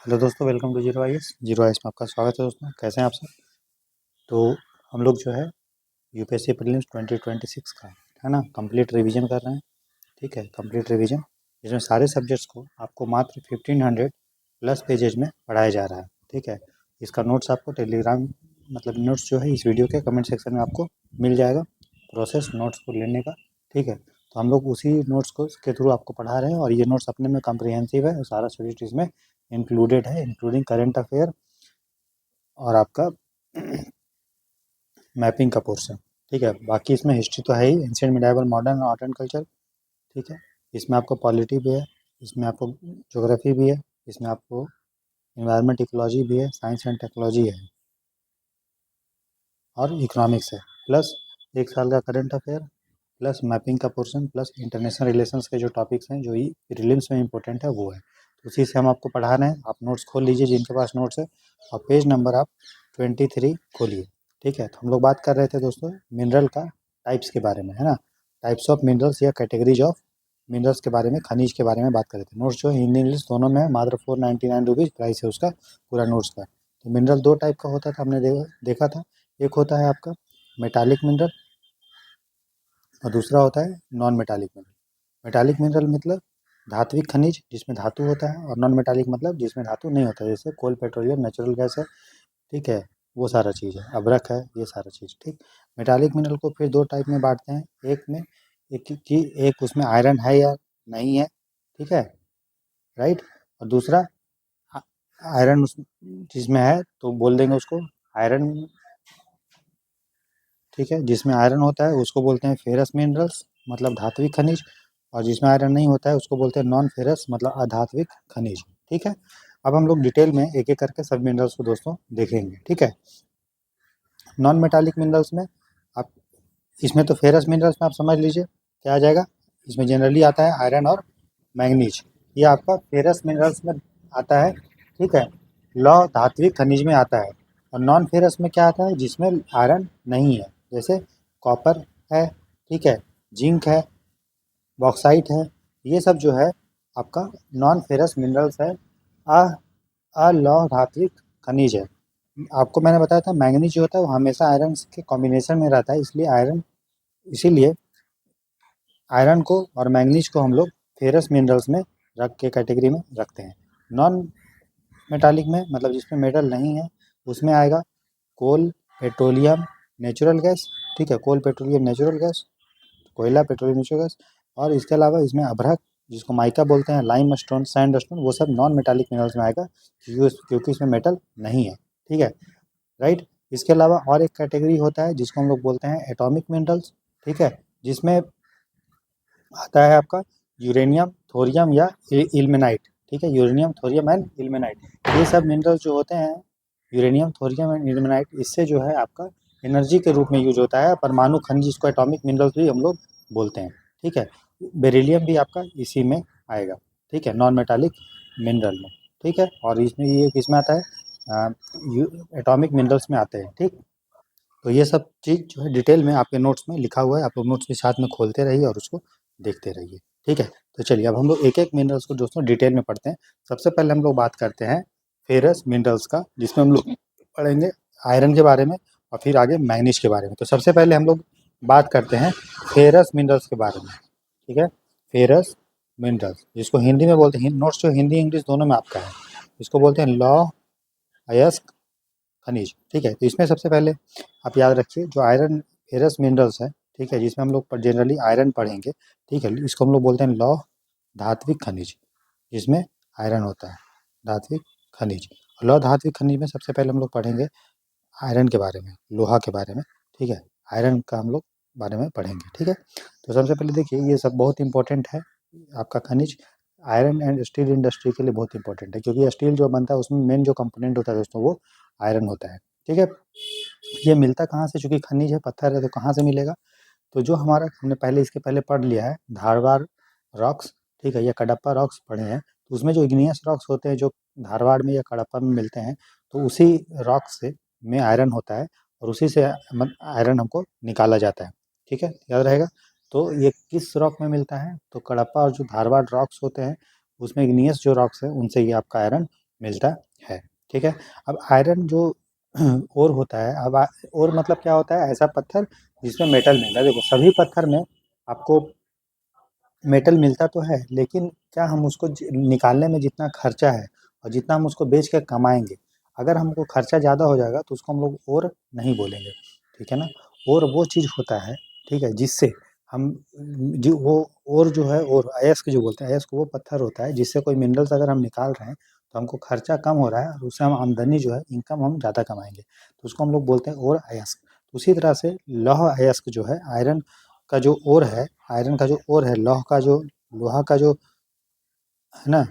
Hello दोस्तों, welcome to zero IS में आपका स्वागत है। दोस्तों कैसे हैं आप सब। तो हम लोग जो है यूपीएससी प्रीलिम्स 2026 का है ना कंप्लीट रिवीजन कर रहे हैं। ठीक है, कंप्लीट रिवीजन जिसमें सारे सब्जेक्ट्स को आपको मात्र 1500 प्लस पेजेज में पढ़ाया जा रहा है। ठीक है, इसका नोट्स आपको टेलीग्राम नोट्स जो है इस वीडियो के कमेंट सेक्शन में आपको मिल जाएगा, प्रोसेस नोट्स को लेने का। ठीक है, तो हम लोग उसी नोट्स को के थ्रू आपको पढ़ा रहे हैं और ये नोट्स अपने में कम्प्रिहेंसिव है, सारा सब्जेक्ट इसमें इंक्लूडेड है, इंक्लूडिंग करंट अफेयर और आपका मैपिंग का पोर्शन। ठीक है, बाकी इसमें हिस्ट्री तो है ही, ancient medieval modern art and culture. ठीक है, इसमें आपको पॉलिटी भी है, इसमें आपको ज्योग्राफी भी है, इसमें आपको इन्वायरमेंट इकोलॉजी भी है, साइंस एंड टेक्नोलॉजी है और इकोनॉमिक्स है। प्लस एक साल का करंट अफेयर, प्लस मैपिंग का पोर्शन, प्लस इंटरनेशनल रिलेशंस के जो टॉपिक्स हैं जो ही प्रीलिम्स में इंपॉर्टेंट है वो है। तो उसी से हम आपको पढ़ा रहे हैं। आप नोट्स खोल लीजिए जिनके पास नोट्स है और पेज नंबर आप 23 खोलिए। ठीक है, तो हम लोग बात कर रहे थे दोस्तों मिनरल का टाइप्स के बारे में, है ना। टाइप्स ऑफ मिनरल्स या कैटेगरीज ऑफ मिनरल्स के बारे में, खनिज के बारे में बात कर रहे थे। नोट्स जो है हिंदी इंग्लिश दोनों में है, मात्र 499 रुपीज़ प्राइस है उसका पूरा नोट्स का। तो मिनरल दो टाइप का होता था, हमने देखा था। एक होता है आपका मेटालिक मिनरल और दूसरा होता है non metallic mineral. Metallic mineral मतलब धात्विक खनिज जिसमें धातु होता है, और नॉन मेटालिक मतलब जिसमें धातु नहीं होता है, जैसे कोल, पेट्रोलियम, नेचुरल गैस है। ठीक है, वो सारा चीज़ है, अभ्रक है, ये सारा चीज़। ठीक, मेटालिक मिनरल को फिर दो टाइप में बांटते हैं। एक में एक उसमें आयरन है या नहीं है। ठीक है, राइट। और दूसरा आयरन उस जिसमें है तो बोल देंगे उसको आयरन। ठीक है, जिसमें आयरन होता है उसको बोलते हैं फेरस मिनरल्स मतलब धात्विक खनिज, और जिसमें आयरन नहीं होता है उसको बोलते हैं नॉन फेरस मतलब अधात्विक खनिज। ठीक है, अब हम लोग डिटेल में एक एक करके सब मिनरल्स को दोस्तों देखेंगे। ठीक है, नॉन मेटालिक मिनरल्स में आप इसमें तो फेरस मिनरल्स में आप समझ लीजिए क्या आ जाएगा। इसमें जनरली आता है आयरन और मैंगनीज, ये आपका फेरस मिनरल्स में आता है। ठीक है, लौ धात्विक खनिज में आता है। और नॉन फेरस में क्या आता है, जिसमें आयरन नहीं है, जैसे कॉपर है। ठीक है, जिंक है, बॉक्साइट है, ये सब जो है आपका नॉन फेरस मिनरल्स है, अ अलौह धात्विक खनिज है। आपको मैंने बताया था मैंगनीज जो होता है वो हमेशा आयरन के कॉम्बिनेशन में रहता है, इसीलिए आयरन को और मैंगनीज को हम लोग फेरस मिनरल्स में रख के कैटेगरी में रखते हैं। नॉन मेटालिक में मतलब जिसमें मेटल नहीं है उसमें आएगा कोल, पेट्रोलियम, नेचुरल गैस। ठीक है, कोल, पेट्रोलियम, नेचुरल गैस, कोयला, पेट्रोलियम, नेचुरल गैस। और इसके अलावा इसमें अभ्रक जिसको माइका बोलते हैं, लाइम स्टोन, सैंड स्टोन, वो सब नॉन मेटालिक मिनरल्स में आएगा क्योंकि इसमें मेटल नहीं है। ठीक है, राइट। इसके अलावा और एक कैटेगरी होता है जिसको हम लोग बोलते हैं एटॉमिक मिनरल्स। ठीक है, जिसमें आता है आपका यूरेनियम, थोरियम या इल्मेनाइट। ठीक है, यूरेनियम, थोरियम एंड इल्मेनाइट, ये सब मिनरल्स जो होते हैं यूरेनियम, थोरियम एंड इल्मेनाइट, इससे जो है आपका एनर्जी के रूप में यूज होता है। परमाणु खनिज जिसको एटॉमिक मिनरल्स भी हम लोग बोलते हैं। ठीक है, बेरिलियम भी आपका इसी में आएगा। ठीक है, नॉन मेटालिक मिनरल में। ठीक है, और इसमें ये किसमें आता है, एटॉमिक मिनरल्स में आते हैं। ठीक, तो ये सब चीज़ जो है डिटेल में आपके नोट्स में लिखा हुआ है, आप लोग नोट्स के साथ में खोलते रहिए और उसको देखते रहिए। ठीक है, तो चलिए अब हम लोग एक एक मिनरल्स को दोस्तों डिटेल में पढ़ते हैं। सबसे पहले हम लोग बात करते हैं फेरस मिनरल्स का, जिसमें हम लोग पढ़ेंगे आयरन के बारे में और फिर आगे मैग्नीज के बारे में। तो सबसे पहले हम लोग बात करते हैं फेरस मिनरल्स के बारे में। ठीक है, फेरस मिनरल्स जिसको हिंदी में बोलते हैं, नोट्स जो हिंदी इंग्लिश दोनों में आपका है, इसको बोलते हैं लौ अयस्क खनिज। ठीक है, तो इसमें सबसे पहले आप याद रखिए जो आयरन फेरस मिनरल्स है, ठीक है, जिसमें हम लोग जनरली आयरन पढ़ेंगे। ठीक है, इसको हम लोग बोलते हैं लौह धात्विक खनिज, जिसमें आयरन होता है, धात्विक खनिज। लौह धात्विक खनिज में सबसे पहले हम लोग पढ़ेंगे आयरन के बारे में, लोहा के बारे में। ठीक है, आयरन का हम लोग बारे में पढ़ेंगे। ठीक है, तो सबसे पहले देखिए ये सब बहुत इंपॉर्टेंट है आपका खनिज। आयरन एंड स्टील इंडस्ट्री के लिए बहुत इंपॉर्टेंट है, क्योंकि स्टील जो बनता है उसमें मेन जो कंपोनेंट होता है दोस्तों वो आयरन होता है। ठीक है, ये मिलता कहाँ से, चूंकि खनिज है, पत्थर है, तो कहाँ से मिलेगा। तो जो हमारा हमने पहले इसके पहले पढ़ लिया है धारवाड़ रॉक्स। ठीक है, या कडप्पा रॉक्स पढ़े हैं, तो उसमें जो इग्नियस रॉक्स होते हैं जो धारवाड़ में या कडप्पा में मिलते हैं, तो उसी रॉक से में आयरन होता है और उसी से आयरन हमको निकाला जाता है। ठीक है, याद रहेगा। तो ये किस रॉक में मिलता है, तो कडप्पा और जो धारवाड़ रॉक्स होते हैं उसमें इग्नियस जो रॉक्स है उनसे ये आपका आयरन मिलता है। ठीक है, अब आयरन जो ओर होता है, अब ओर मतलब क्या होता है, ऐसा पत्थर जिसमें मेटल मिलता है। देखो सभी पत्थर में आपको मेटल मिलता तो है, लेकिन क्या हम उसको निकालने में जितना खर्चा है और जितना हम उसको बेच कर कमाएंगे, अगर हमको खर्चा ज़्यादा हो जाएगा तो उसको हम लोग ओर नहीं बोलेंगे। ठीक है ना, ओर वो चीज़ होता है, ठीक है, जिससे हम जो वो ओर जो है, और अयस्क जो बोलते हैं, अयस्क वो पत्थर होता है जिससे कोई मिनरल्स अगर हम निकाल रहे हैं तो हमको खर्चा कम हो रहा है और उससे हम आमदनी जो है, इनकम हम ज़्यादा कमाएंगे, तो उसको हम लोग बोलते हैं ओर अयस्क। उसी तरह से लौह अयस्क जो है, आयरन का जो ओर है, आयरन का जो ओर है, लौह का जो, लोहा का जो है ना,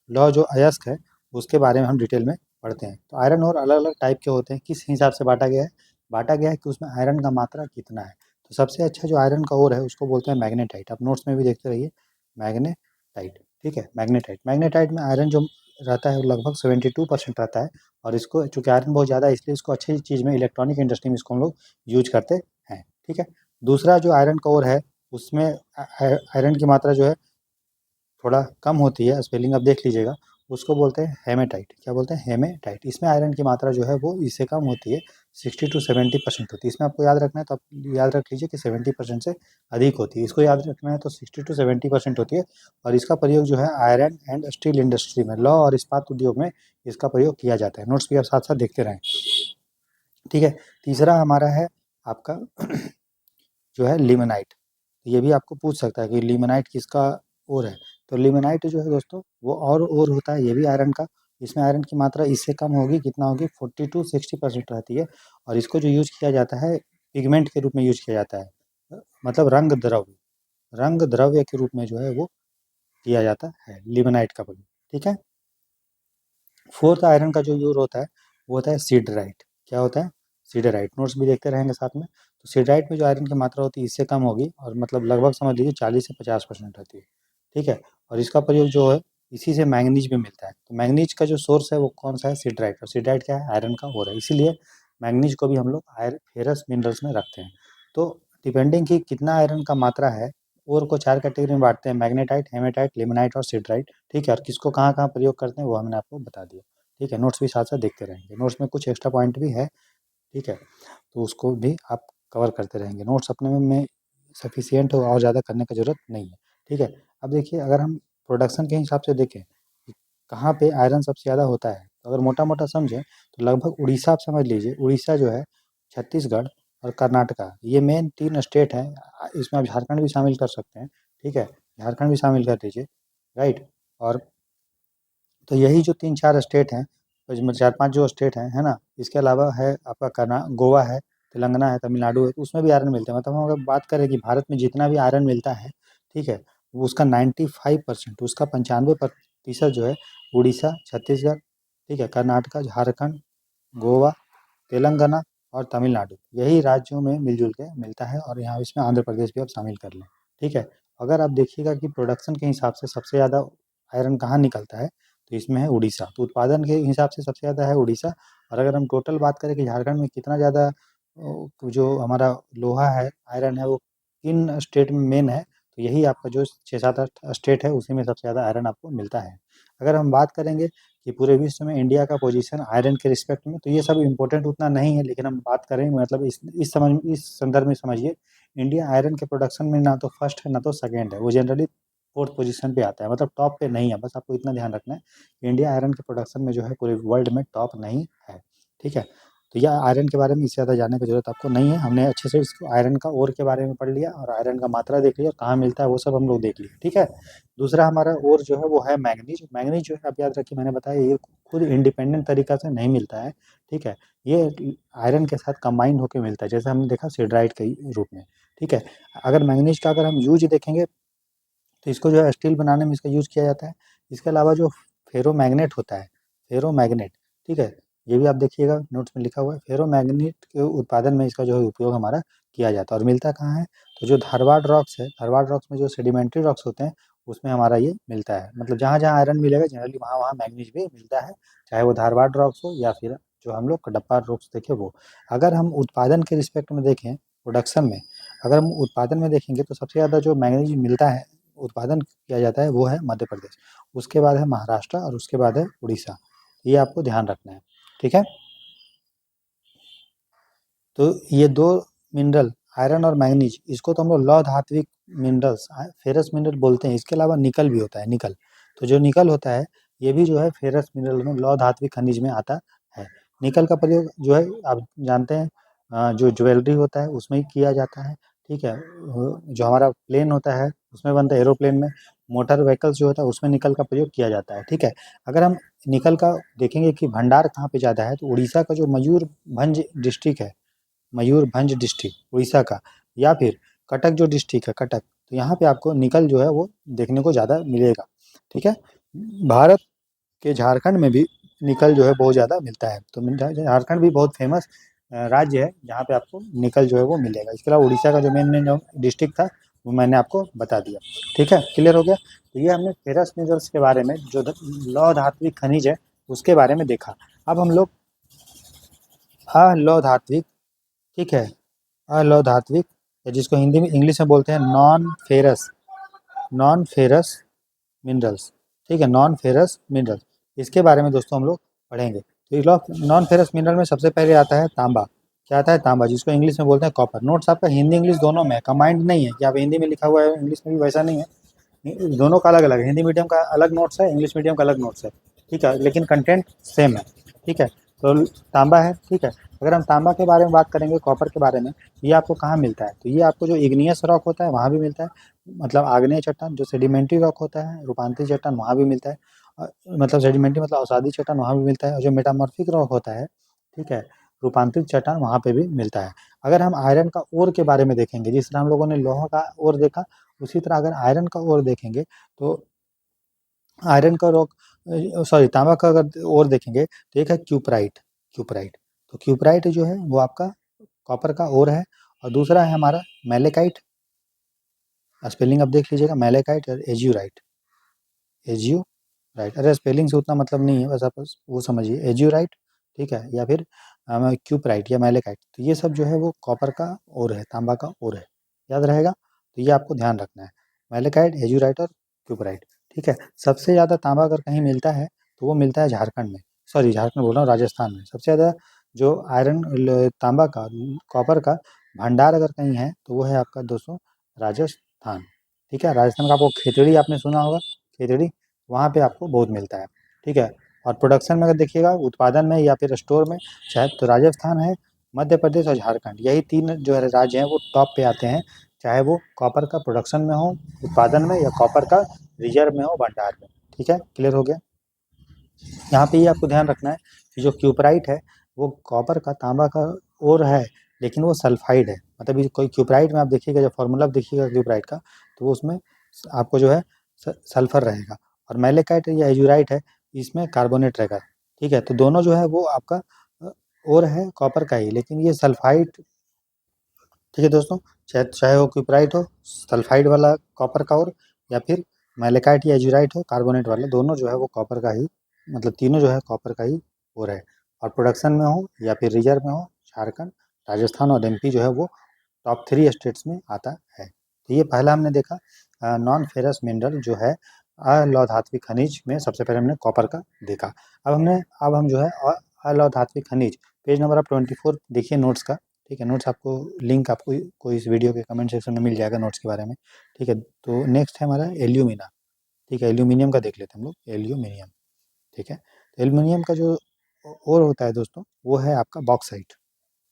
लौह जो अयस्क है, उसके बारे में हम डिटेल में पढ़ते हैं। तो आयरन ओर अलग अलग टाइप के होते हैं, किस हिसाब से बांटा गया है, बांटा गया है कि उसमें आयरन का मात्रा कितना है। तो सबसे अच्छा जो आयरन का ओर है उसको बोलते हैं मैग्नेटाइट। आप नोट्स में भी देखते रहिए, मैग्नेटाइट। ठीक है, मैग्नेटाइट, मैग्नेटाइट में आयरन जो रहता है वो लगभग 72% रहता है। और इसको चूँकि आयरन बहुत ज़्यादा है, इसलिए इसको अच्छी चीज़ में, इलेक्ट्रॉनिक इंडस्ट्री में इसको हम लोग यूज करते हैं। ठीक है, दूसरा जो आयरन का ओर है उसमें आयरन की मात्रा जो है थोड़ा कम होती है, स्पेलिंग आप देख लीजिएगा, उसको बोलते हैं हेमेटाइट। क्या बोलते हैं, हेमेटाइट। इसमें आयरन की मात्रा जो है वो इससे कम होती है, 60 to 70% होती है। इसमें आपको याद रखना है, तो आप याद रख लीजिए कि 70% से अधिक होती है। इसको याद रखना है तो 60 to 70% होती है। और इसका प्रयोग जो है आयरन एंड स्टील इंडस्ट्री में, लौह और इस्पात उद्योग में इसका प्रयोग किया जाता है। नोट्स भी आप साथ साथ देखते रहें। ठीक है, तीसरा हमारा है आपका जो है लिमोनाइट। ये भी आपको पूछ सकता है कि लिमोनाइट किसका ओर है। तो लिमोनाइट जो है दोस्तों, वो और ओर होता है, ये भी आयरन का। इसमें आयरन की मात्रा इससे कम होगी, कितना होगी, 40 to 60% रहती है। और इसको जो यूज किया जाता है, पिगमेंट के रूप में यूज किया जाता है, मतलब रंग द्रव्य के रूप में जो है वो किया जाता है लिमोनाइट का प्रयोग। ठीक है, फोर्थ आयरन का जो यूज होता है वो होता है सीडराइट। क्या होता है, सीडराइट। नोट्स भी देखते रहेंगे साथ में। तो सीडराइट में जो आयरन की मात्रा होती है इससे कम होगी, और मतलब लगभग समझ लीजिए 40 से 50% रहती है। ठीक है, और इसका प्रयोग जो है, इसी से मैंगनीज भी मिलता है। तो मैंगनीज का जो सोर्स है वो कौन सा है, सीडराइट। और सीडराइट क्या है, आयरन का ओर है, इसीलिए मैंगनीज को भी हम लोग आयरन फेरस मिनरल्स में रखते हैं। तो डिपेंडिंग कि कितना आयरन का मात्रा है, ओर को 4 कैटेगरी में बांटते हैं, मैग्नेटाइट, हेमेटाइट, लिमोनाइट और सीडराइट। ठीक है, और किसको कहाँ कहाँ प्रयोग करते हैं वो हमने आपको बता दिया। ठीक है, नोट्स भी साथ साथ देखते रहेंगे, नोट्स में कुछ एक्स्ट्रा पॉइंट भी है। ठीक है, तो उसको भी आप कवर करते रहेंगे। नोट्स अपने में सफिशिएंट हो, और ज़्यादा करने की ज़रूरत नहीं है। ठीक है, अब देखिए, अगर हम प्रोडक्शन के हिसाब से देखें कि कहाँ पे आयरन सबसे ज़्यादा होता है, तो अगर मोटा मोटा समझें तो लगभग उड़ीसा आप समझ लीजिए, उड़ीसा जो है, छत्तीसगढ़ और कर्नाटका, ये मेन 3 स्टेट हैं। इसमें आप झारखंड भी शामिल कर सकते हैं। ठीक है, झारखंड भी शामिल कर दीजिए, राइट। और तो यही जो 3-4 स्टेट हैं, तो इसमें 4-5 जो स्टेट हैं, है ना, इसके अलावा है आपका गोवा है, तेलंगाना है, तमिलनाडु है, तो उसमें भी आयरन मिलते हैं। मतलब हम अगर बात करें कि भारत में जितना भी आयरन मिलता है, ठीक है, वो उसका 95%, उसका 95% जो है उड़ीसा, छत्तीसगढ़, ठीक है, कर्नाटका, झारखंड, गोवा, तेलंगाना और तमिलनाडु, यही राज्यों में मिलजुल के मिलता है। और यहाँ इसमें आंध्र प्रदेश भी आप शामिल कर लें। ठीक है, अगर आप देखिएगा कि प्रोडक्शन के हिसाब से सबसे ज़्यादा आयरन कहाँ निकलता है, तो इसमें है उड़ीसा। तो उत्पादन के हिसाब से सबसे ज़्यादा है उड़ीसा। और अगर हम टोटल बात करें कि झारखंड में कितना ज़्यादा जो हमारा लोहा है, आयरन है, वो किन स्टेट में मेन है, तो यही आपका जो 6-7-8 स्टेट है, उसी में सबसे ज़्यादा आयरन आपको मिलता है। अगर हम बात करेंगे कि पूरे विश्व में इंडिया का पोजीशन आयरन के रिस्पेक्ट में, तो ये सब इम्पोर्टेंट उतना नहीं है, लेकिन हम बात करें मतलब इस संदर्भ में समझिए, इंडिया आयरन के प्रोडक्शन में ना तो फर्स्ट है ना तो सेकंड है, वो जनरली फोर्थ पोजीशन पे आता है, मतलब टॉप पे नहीं है। बस आपको इतना ध्यान रखना है कि इंडिया आयरन के प्रोडक्शन में जो है पूरे वर्ल्ड में टॉप नहीं है। ठीक है, तो यह आयरन के बारे में इससे ज़्यादा जानने की ज़रूरत आपको नहीं है। हमने अच्छे से इसको आयरन का ओर के बारे में पढ़ लिया, और आयरन का मात्रा देख लिया, और कहाँ मिलता है वो सब हम लोग देख लिए। ठीक है, दूसरा हमारा ओर जो है वो है मैंगनीज। मैंगनीज जो है, आप याद रखिए, मैंने बताया ये खुद इंडिपेंडेंट तरीका से नहीं मिलता है। ठीक है, ये आयरन के साथ कंबाइन होकर मिलता है, जैसे हमने देखा सिडराइट के रूप में। ठीक है, अगर मैंगनीज का अगर हम यूज देखेंगे तो इसको जो है स्टील बनाने में इसका यूज़ किया जाता है। इसके अलावा जो फेरोमैग्नेट होता है, फेरोमैग्नेट, ठीक है, ये भी आप देखिएगा, नोट्स में लिखा हुआ है, फेरोमैग्नेट के उत्पादन में इसका जो है उपयोग हमारा किया जाता है। और मिलता कहाँ है, तो जो धारवाड़ रॉक्स है, धारवाड़ रॉक्स में जो सेडिमेंट्री रॉक्स होते हैं, उसमें हमारा ये मिलता है। मतलब जहाँ जहाँ आयरन मिलेगा जनरली वहाँ वहाँ मैंगनीज भी मिलता है, चाहे वो धारवाड़ रॉक्स हो या फिर जो हम लोग कडप्पा रॉक्स देखे वो। अगर हम उत्पादन के रिस्पेक्ट में देखें, प्रोडक्शन में, अगर हम उत्पादन में देखेंगे तो सबसे ज़्यादा जो मैंगनीज मिलता है, उत्पादन किया जाता है, वो है मध्य प्रदेश। उसके बाद है महाराष्ट्र, और उसके बाद है उड़ीसा। ये आपको ध्यान रखना है, ठीक है। तो ये दो मिनरल आयरन और मैंगनीज, इसको तो हम लोग लौह धात्विक मिनरल्स फेरस मिनरल बोलते हैं। इसके अलावा निकल भी होता है, निकल। तो जो निकल होता है ये भी जो है फेरस मिनरल में लौह धात्विक खनिज में आता है। निकल का प्रयोग जो है आप जानते हैं जो ज्वेलरी होता है उसमें ही किया जाता है, ठीक है। जो हमारा प्लेन होता है उसमें बनता है, एरोप्लेन में, मोटर व्हीकल्स जो होता है उसमें निकल का प्रयोग किया जाता है, ठीक है। अगर हम निकल का देखेंगे कि भंडार कहाँ पे ज़्यादा है, तो उड़ीसा का जो मयूरभंज डिस्ट्रिक्ट है, मयूरभंज डिस्ट्रिक्ट उड़ीसा का, या फिर कटक जो डिस्ट्रिक्ट है कटक, तो यहाँ पे आपको निकल जो है वो देखने को ज़्यादा मिलेगा, ठीक है। भारत के झारखंड में भी निकल जो है बहुत ज़्यादा मिलता है। तो झारखंड भी बहुत फेमस राज्य है जहाँ पे आपको निकल जो है वो मिलेगा। इसके अलावा उड़ीसा का जो मेन जो डिस्ट्रिक्ट था वो मैंने आपको बता दिया, ठीक है, क्लियर हो गया। तो ये हमने फेरस मिनरल्स के बारे में, जो लौह धात्विक खनिज है उसके बारे में देखा। अब हम लोग अलौह धात्विक, ठीक है, अलौह धात्विक, जिसको हिंदी में इंग्लिश में बोलते हैं नॉन फेरस मिनरल्स, ठीक है, नॉन फेरस मिनरल्स, इसके बारे में दोस्तों हम लोग पढ़ेंगे। तो नॉन फेरस मिनरल में सबसे पहले आता है तांबा। क्या आता है? तांबा, जिसको इंग्लिश में बोलते हैं कॉपर। नोट्स आपका हिंदी इंग्लिश दोनों में है, कंबाइंड नहीं है कि आप हिंदी में लिखा हुआ है इंग्लिश में भी, वैसा नहीं है। दोनों का अलग अलग है, हिंदी मीडियम का अलग नोट्स है, इंग्लिश मीडियम का अलग नोट्स है, ठीक है, लेकिन कंटेंट सेम है, ठीक है। तो तांबा है, ठीक है। अगर हम तांबा के बारे में बात करेंगे, कॉपर के बारे में, ये आपको कहाँ मिलता है? तो ये आपको जो इग्नियस रॉक होता है वहाँ भी मिलता है, मतलब आग्नेय चट्टान। जो सेडिमेंट्री रॉक होता है, रूपांतरित चट्टान, वहाँ भी मिलता है। मतलब सेडिमेंट्री मतलब अवसादी चट्टान, वहाँ भी मिलता है। और जो मेटामॉर्फिक रॉक होता है, ठीक है, रूपांतरित चट्टान, वहाँ पे भी मिलता है। अगर हम आयरन का ओर के बारे में देखेंगे, जिस तरह हम लोगों ने लोहा का ओर देखा, उसी तरह अगर आयरन का ओर देखेंगे तो आयरन का रॉक, सॉरी, तांबा का अगर ओर देखेंगे तो एक है क्यूपराइट। क्यूपराइट, तो क्यूपराइट जो है वो आपका कॉपर का ओर है। और दूसरा है हमारा मैलेकाइट, स्पेलिंग आप देख लीजिएगा, मैलेकाइट और एजियोराइट। एजियोराइट, अरे स्पेलिंग से उतना मतलब नहीं है, बस आप वो समझिए, एजियोराइट, ठीक है, या फिर क्यूपराइट या मैलेकाइट। तो ये सब जो है वो कॉपर का ओर है, तांबा का ओर है, याद रहेगा। तो ये आपको ध्यान रखना है, मैलेकाइट, एजियोराइट और क्यूपराइट, ठीक है। सबसे ज़्यादा तांबा अगर कहीं मिलता है तो वो मिलता है झारखंड में, सॉरी झारखंड बोल रहा हूँ, राजस्थान में। सबसे ज़्यादा जो तांबा का, कॉपर का भंडार अगर कहीं है तो वो है आपका दोस्तों राजस्थान, ठीक है। राजस्थान का आपको खेतड़ी आपने सुना होगा, खेतड़ी, वहाँ पे आपको बहुत मिलता है, ठीक है। और प्रोडक्शन में अगर देखिएगा, उत्पादन में या फिर स्टोर में, शायद तो राजस्थान है, मध्य प्रदेश और झारखंड, यही तीन जो है राज्य हैं वो टॉप पे आते हैं, चाहे वो कॉपर का प्रोडक्शन में हो, उत्पादन में, या कॉपर का रिजर्व में हो, भंडार में, ठीक है, क्लियर हो गया। यहाँ पे ये आपको ध्यान रखना है कि जो क्यूपराइट है वो कॉपर का, तांबा का ओर है, लेकिन वो सल्फाइड है। मतलब ये कोई क्यूपराइट में आप देखिएगा, जब फॉर्मूला देखिएगा क्यूपराइट का, तो वो उसमें आपको जो है सल्फर रहेगा। और मैलेकाइट या एजुराइट है, इसमें कार्बोनेट रहेगा, ठीक है। तो दोनों जो है वो आपका ओर है कॉपर का ही, लेकिन ये सल्फाइड, ठीक है दोस्तों, चाहे चाहे वो क्यूपराइट हो, सल्फाइड वाला कॉपर का ओर, या फिर मैलेकाइट या एजुराइट हो कार्बोनेट वाला, दोनों जो है वो कॉपर का ही, मतलब तीनों जो है कॉपर का ही ओर है। और प्रोडक्शन में हो या फिर रिजर्व में हो, झारखंड, राजस्थान और एमपी जो है वो टॉप 3 स्टेट्स में आता है। तो ये पहला हमने देखा नॉन फेरस मिनरल जो है अलौह धात्विक खनिज में, सबसे पहले हमने कॉपर का देखा। अब हम जो है अलौह धात्विक खनिज, पेज नंबर आप 24 देखिए नोट्स का, ठीक है। नोट्स आपको लिंक आपको कोई इस वीडियो के कमेंट सेक्शन में मिल जाएगा नोट्स के बारे में, ठीक है। तो नेक्स्ट है हमारा एल्यूमिना, ठीक है, एल्यूमिनियम का देख लेते हैं हम लोग, एल्यूमिनियम, ठीक है। तो एल्यूमिनियम का जो और होता है दोस्तों वो है आपका बॉक्साइट,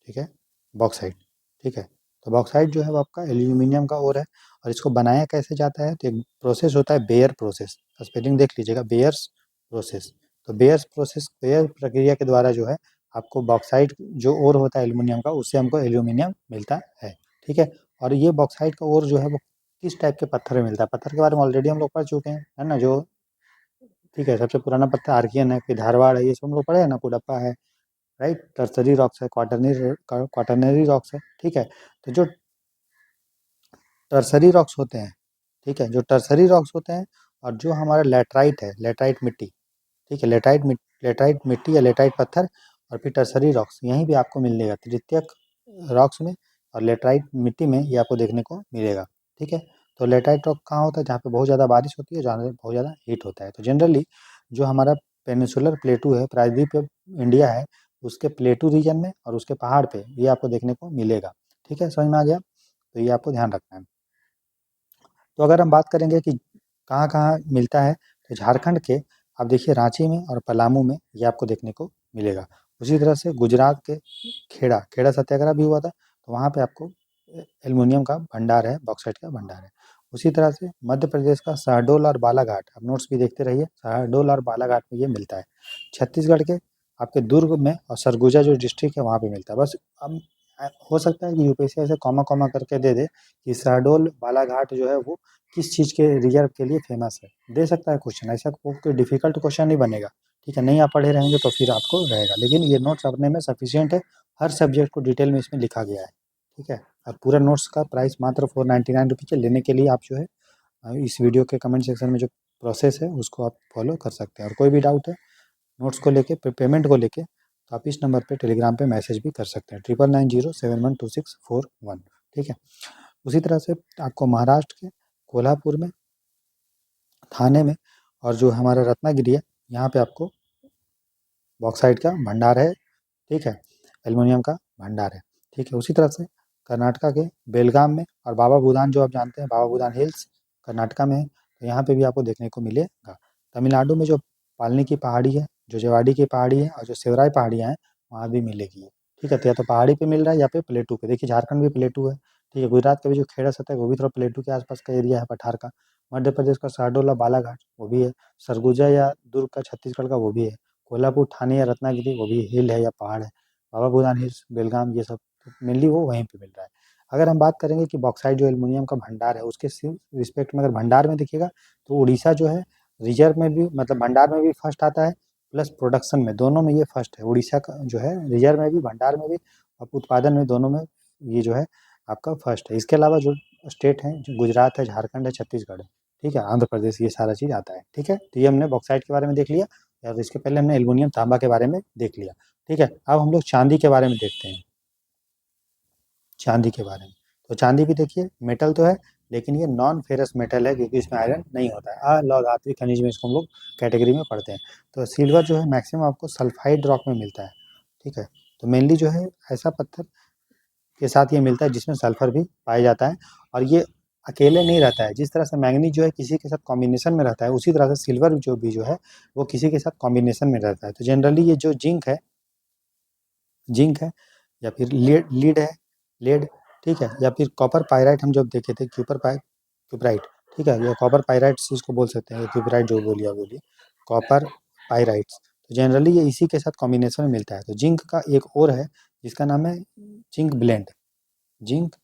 ठीक है, बॉक्साइट, ठीक है। तो बॉक्साइट जो है वो आपका एल्यूमिनियम का ओर है। और इसको बनाया कैसे जाता है? तो एक प्रोसेस होता है बेयर प्रोसेस, स्पेलिंग देख लीजिएगा, बेयर्स प्रोसेस। तो बेयर्स प्रोसेस, बेयर प्रक्रिया के द्वारा जो है आपको बॉक्साइट जो ओर होता है एल्यूमिनियम का, उससे हमको एल्यूमिनियम मिलता है, ठीक है। और ये बॉक्साइट का ओर जो है वो किस टाइप के पत्थर में मिलता है? पत्थर के बारे में ऑलरेडी हम लोग पढ़ चुके हैं, है ना, जो, ठीक है, सबसे पुराना पत्थर आर्कियन है, फिर धारवाड़ है, ये सब हम लोग पढ़े हैं ना, कुडप्पा है, राइट, टर्सरी रॉक्स है, क्वाटरनरी रॉक्स है, ठीक है। तो जो टर्सरी रॉक्स होते हैं, ठीक है, जो टर्सरी रॉक्स होते हैं, और जो हमारा लेटराइट है, लेटराइट मिट्टी, ठीक है, लेटराइट मिट्टी या लेटराइट पत्थर, और फिर टर्सरी रॉक्स यहीं भी आपको मिलेगा, तृतीयक रॉक्स में और लेटराइट मिट्टी में ये आपको देखने को मिलेगा, ठीक है। तो लेटराइट रॉक कहाँ होता है? जहाँ पे बहुत ज़्यादा बारिश होती है, जहाँ पे बहुत ज़्यादा हीट होता है। तो जनरली जो हमारा पेनिनसुलर प्लेटू है, प्रायद्वीप इंडिया है, उसके प्लेटू रीजन में और उसके पहाड़ पे ये आपको देखने को मिलेगा। ठीक है, समझ में आ गया? तो ये आपको ध्यान रखना है। तो अगर हम बात करेंगे कि कहाँ-कहाँ मिलता है, तो झारखंड के आप देखिए रांची में और पलामू में ये आपको देखने को मिलेगा। उसी तरह से गुजरात के खेड़ा सत्याग्रह भी हुआ था, तो वहाँ पे आपको एल्युमिनियम का भंडार है, बॉक्साइट का भंडार है। उसी तरह से मध्य प्रदेश का शहडोल और बालाघाट, आप नोट्स भी देखते रहिए, शहडोल और बालाघाट में ये मिलता है। छत्तीसगढ़ के आपके दुर्ग में और सरगुजा जो डिस्ट्रिक्ट है वहाँ पे मिलता है। बस अब हो सकता है कि यूपीएससी ऐसे कॉमा-कॉमा करके दे दे कि शहडोल, बालाघाट जो है वो किस चीज़ के रिजर्व के लिए फेमस है, दे सकता है क्वेश्चन, ऐसा कोई डिफिकल्ट क्वेश्चन नहीं बनेगा। ठीक है, नहीं आप पढ़े रहेंगे तो फिर आपको रहेगा, लेकिन ये नोट्स अपने में सफिशिएंट है, हर सब्जेक्ट को डिटेल में इसमें लिखा गया है। ठीक है, और पूरा नोट्स का प्राइस मात्र 499 रुपीज़ है। लेने के लिए आप जो है इस वीडियो के कमेंट सेक्शन में जो प्रोसेस है उसको आप फॉलो कर सकते हैं। और कोई भी डाउट है नोट्स को लेके, पेमेंट को लेके, तो आप इस नंबर पे टेलीग्राम पे मैसेज भी कर सकते हैं, 9990712641। ठीक है, उसी तरह से आपको महाराष्ट्र के कोल्हापुर में, थाने में और जो हमारा रत्नागिरी है यहाँ पे आपको बॉक्साइट का भंडार है। ठीक है, एल्युमिनियम का भंडार है। ठीक है, उसी तरह से कर्नाटका के बेलगाम में और बाबा बुदान जो आप जानते हैं, बाबा बुदान हिल्स कर्नाटका में है, तो यहाँ पे भी आपको देखने को मिलेगा। तमिलनाडु में जो पालनी की पहाड़ी है, जो जेवाड़ी की पहाड़ी है और जो सेवराई पहाड़ियाँ हैं वहाँ भी मिलेगी ये। ठीक है, तो या तो पहाड़ी पे मिल रहा है या पे प्लेटू पे। देखिए झारखंड भी प्लेटू है। ठीक है, गुजरात का भी जो खेड़ा सतह है वो भी थोड़ा प्लेटू के आसपास का एरिया है, पठार का। मध्य प्रदेश का शहडोल और बालाघाट वो भी है। सरगुजा या दुर्ग का छत्तीसगढ़ का वो भी है। कोल्हापुर, ठाणे या रत्नागिरी वो भी हिल है या पहाड़ है। बाबा बुदान हिल्स, बेलगाम, ये सब मेनली वो वहीं पे मिल रहा है। अगर हम बात करेंगे कि बॉक्साइट जो एल्युमिनियम का भंडार है उसके रिस्पेक्ट में, अगर भंडार में देखिएगा तो उड़ीसा जो है रिजर्व में भी, मतलब भंडार में भी फर्स्ट आता है, प्लस प्रोडक्शन में, दोनों में ये फर्स्ट है। उड़ीसा का जो है रिजर्व में भी, भंडार में भी और उत्पादन में, दोनों में ये जो है आपका फर्स्ट है। इसके अलावा जो स्टेट हैं, जो गुजरात है, झारखंड है, छत्तीसगढ़ है, ठीक है, आंध्र प्रदेश, ये सारा चीज़ आता है। ठीक है, तो ये हमने बॉक्साइट के बारे में देख लिया और इसके पहले हमने एल्युमिनियम तांबा के बारे में देख लिया। ठीक है, अब हम लोग चांदी के बारे में देखते हैं। चांदी के बारे में, तो चांदी भी देखिए मेटल तो है, लेकिन ये नॉन फेरस मेटल है क्योंकि इसमें आयरन नहीं होता है। अलौह खनिज में इसको हम लोग कैटेगरी में पढ़ते हैं। तो सिल्वर जो है मैक्सिमम आपको सल्फाइड रॉक में मिलता है। ठीक है, तो मेनली जो है ऐसा पत्थर के साथ ये मिलता है जिसमें सल्फर भी पाया जाता है और ये अकेले नहीं रहता है। जिस तरह से मैंगनीज जो है किसी के साथ कॉम्बिनेशन में रहता है, उसी तरह से सिल्वर जो भी जो है वो किसी के साथ कॉम्बिनेशन में रहता है। तो जनरली ये जो जिंक है या फिर लीड है, लेड, ठीक है, या फिर कॉपर पाइराइट हम जब देखे थे, क्यूपराइट, ठीक है, या कॉपर पाइराइट्स इसको बोल सकते हैं, क्यूपराइट जो बोलिए कॉपर पाइराइट्स। तो जनरली ये इसी के साथ कॉम्बिनेशन में मिलता है। तो जिंक का एक और है जिसका नाम है zinc blende, zinc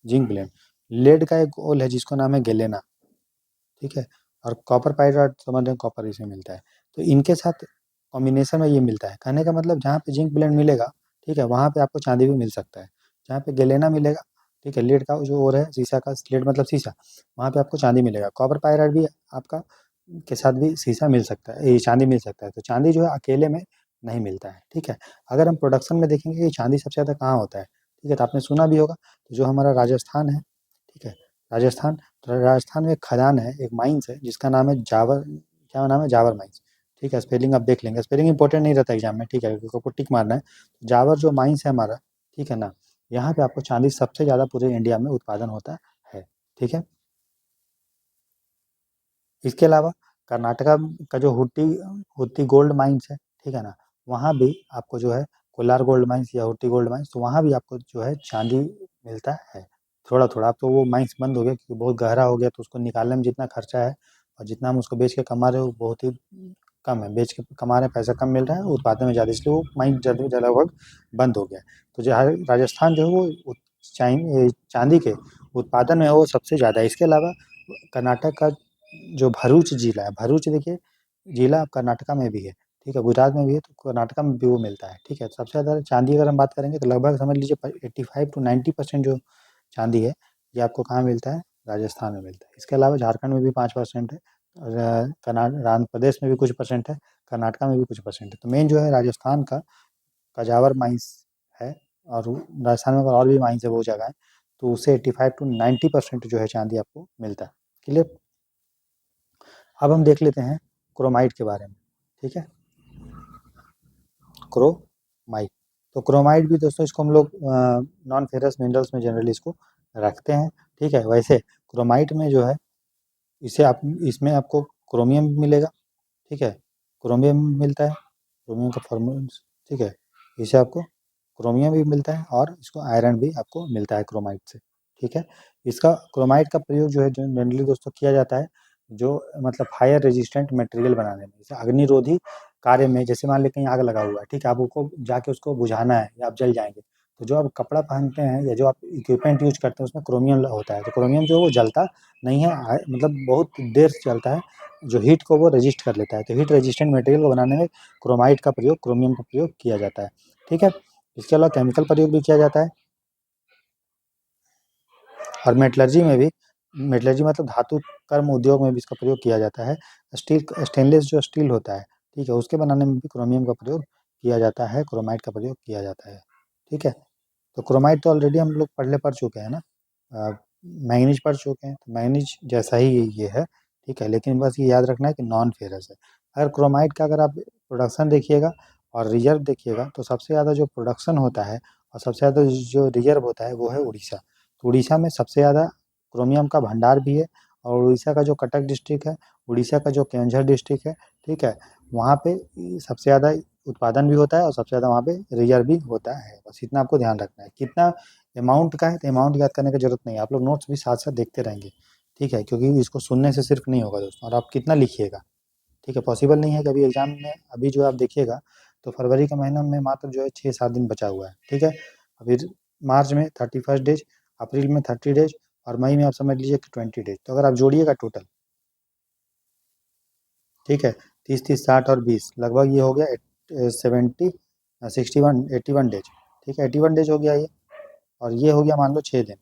zinc blende. Lead का एक और है जिसका नाम है गेलेना। ठीक है, और कॉपर पाइराइट समझ रहे हैं, कॉपर इसमें मिलता है। तो इनके साथ कॉम्बिनेशन में ये मिलता है। कहने का मतलब जहाँ पे जिंक ब्लेंड मिलेगा, ठीक है, वहाँ पे आपको चांदी भी मिल सकता है। जहाँ पे गेलेना मिलेगा, ठीक है, लेड का जो और है शीशा का, लेड मतलब शीशा, वहाँ पे आपको चांदी मिलेगा। कॉपर पाइराइट भी आपका के साथ भी शीशा मिल सकता है, ये चांदी मिल सकता है। तो चांदी जो है अकेले में नहीं मिलता है। ठीक है, अगर हम प्रोडक्शन में देखेंगे कि चांदी सबसे ज़्यादा कहाँ होता है, ठीक है, तो आपने सुना भी होगा, तो जो हमारा राजस्थान है, ठीक है, राजस्थान, तो राजस्थान में एक खदान है, एक माइंस है जिसका नाम है जावर, क्या नाम है, जावर माइंस। ठीक है, स्पेलिंग आप देख लेंगे, स्पेलिंग इंपॉर्टेंट नहीं रहता एग्जाम में, ठीक है, क्योंकि आपको टिक मारना है। जावर जो माइंस है हमारा, ठीक है ना, यहाँ पे आपको चांदी सबसे ज़्यादा पूरे इंडिया में उत्पादन होता है। ठीक है, इसके अलावा कर्नाटका का जो हुट्टी हुट्टी गोल्ड माइंस है, ठीक है ना, वहाँ भी आपको जो है कोलार गोल्ड माइंस या हुट्टी गोल्ड माइंस, तो वहाँ भी आपको जो है चांदी मिलता है थोड़ा थोड़ा। अब तो वो माइंस बंद हो गया क्योंकि बहुत गहरा हो गया, तो उसको निकालने में जितना खर्चा है और जितना हम उसको बेच के कमा रहे हो वो बहुत ही कम है। बेच के कमा रहे हैं, पैसा कम मिल रहा है, उत्पादन में ज़्यादा, इसलिए वो माइंस लगभग बंद हो गया। तो जो राजस्थान जो है वो चांदी के उत्पादन में है वो सबसे ज़्यादा है। इसके अलावा कर्नाटक का जो भरूच जिला है, भरूच देखिए जिला कर्नाटका में भी है, ठीक है, गुजरात में भी है, तो कर्नाटका में भी वो मिलता है। ठीक है, सबसे ज़्यादा चांदी अगर हम बात करेंगे तो लगभग समझ लीजिए 85 to 90% जो चांदी है ये आपको कहाँ मिलता है, राजस्थान में मिलता है। इसके अलावा झारखंड में भी 5% है और आंध्र प्रदेश में भी कुछ परसेंट है, कर्नाटका में भी कुछ परसेंट है। तो मेन जो है राजस्थान का कजावर माइंस है, और राजस्थान में अगर और भी माइंस है वो जगह है, तो उससे 85 to 90% जो है चांदी आपको मिलता है। क्लियर। अब हम देख लेते हैं क्रोमाइट के बारे में। ठीक है, क्रोमाइट। तो क्रोमाइट भी दोस्तों इसको हम लोग नॉन फेरस मिनरल्स में जनरली इसको रखते हैं। ठीक है, वैसे क्रोमाइट में जो है इसे आप इसमें आपको क्रोमियम भी मिलेगा। ठीक है, क्रोमियम मिलता है, क्रोमियम का फॉर्मूला। ठीक है, इसे आपको क्रोमियम भी मिलता है और इसको आयरन भी आपको मिलता है क्रोमाइट से। ठीक है, इसका क्रोमाइट का प्रयोग जो है जो जनरली दोस्तों किया जाता है जो मतलब फायर रेजिस्टेंट मटेरियल बनाने में, जैसे अग्निरोधी कार्य में। जैसे मान लें कहीं आग लगा हुआ है, ठीक है, आपको जाके उसको बुझाना है या आप जल जाएंगे, तो जो आप कपड़ा पहनते हैं या जो आप इक्विपमेंट यूज करते हैं उसमें क्रोमियम होता है। तो क्रोमियम जो है वो जलता नहीं है, मतलब बहुत देर से चलता है, जो हीट को वो रजिस्ट कर लेता है। तो हीट रेजिस्टेंट मटेरियल को बनाने में क्रोमाइट का प्रयोग, क्रोमियम का प्रयोग किया जाता है। ठीक है, इसके अलावा केमिकल प्रयोग भी किया जाता है। और मेटलर्जी में भी, मेटलर्जी मतलब धातु कर्म उद्योग में भी इसका प्रयोग किया जाता है। स्टील, स्टेनलेस जो स्टील होता है, ठीक है, उसके बनाने में भी क्रोमियम का प्रयोग किया जाता है, क्रोमाइट का प्रयोग किया जाता है। ठीक है, तो क्रोमाइट तो ऑलरेडी हम लोग पढ़ चुके हैं ना। मैंगनीज पढ़ चुके हैं, तो मैंगनीज जैसा ही ये है। ठीक है, लेकिन बस ये याद रखना है कि नॉन फेरस है। अगर क्रोमाइट का अगर आप प्रोडक्शन देखिएगा और रिजर्व देखिएगा, तो सबसे ज़्यादा जो प्रोडक्शन होता है और सबसे ज़्यादा जो रिजर्व होता है वो है उड़ीसा। तो उड़ीसा में सबसे ज़्यादा क्रोमियम का भंडार भी है। और उड़ीसा का जो कटक डिस्ट्रिक्ट है, उड़ीसा का जो केंझर डिस्ट्रिक्ट है, ठीक है, वहाँ पे सबसे ज़्यादा उत्पादन भी होता है और सबसे ज़्यादा वहाँ पे रिजर्व भी होता है। बस इतना आपको ध्यान रखना है। कितना अमाउंट का है, तो अमाउंट याद करने की जरूरत नहीं है, आप लोग नोट्स भी साथ साथ देखते रहेंगे। ठीक है, क्योंकि इसको सुनने से सिर्फ नहीं होगा दोस्तों, और आप कितना लिखिएगा। ठीक है, पॉसिबल नहीं है कि अभी एग्जाम में अभी जो आप देखिएगा, तो फरवरी का महीना में मात्र जो है 6-7 दिन बचा हुआ है। ठीक है, अभी मार्च में 31 डेज, अप्रैल में 30 डेज, और मई में आप समझ लीजिए कि 20 डेज। तो अगर आप जोड़िएगा टोटल, ठीक है, 30, 30, 60 और 20, लगभग ये हो गया 81 डेज। ठीक है, 81 डेज हो गया ये, और ये हो गया मान लो 6 दिन।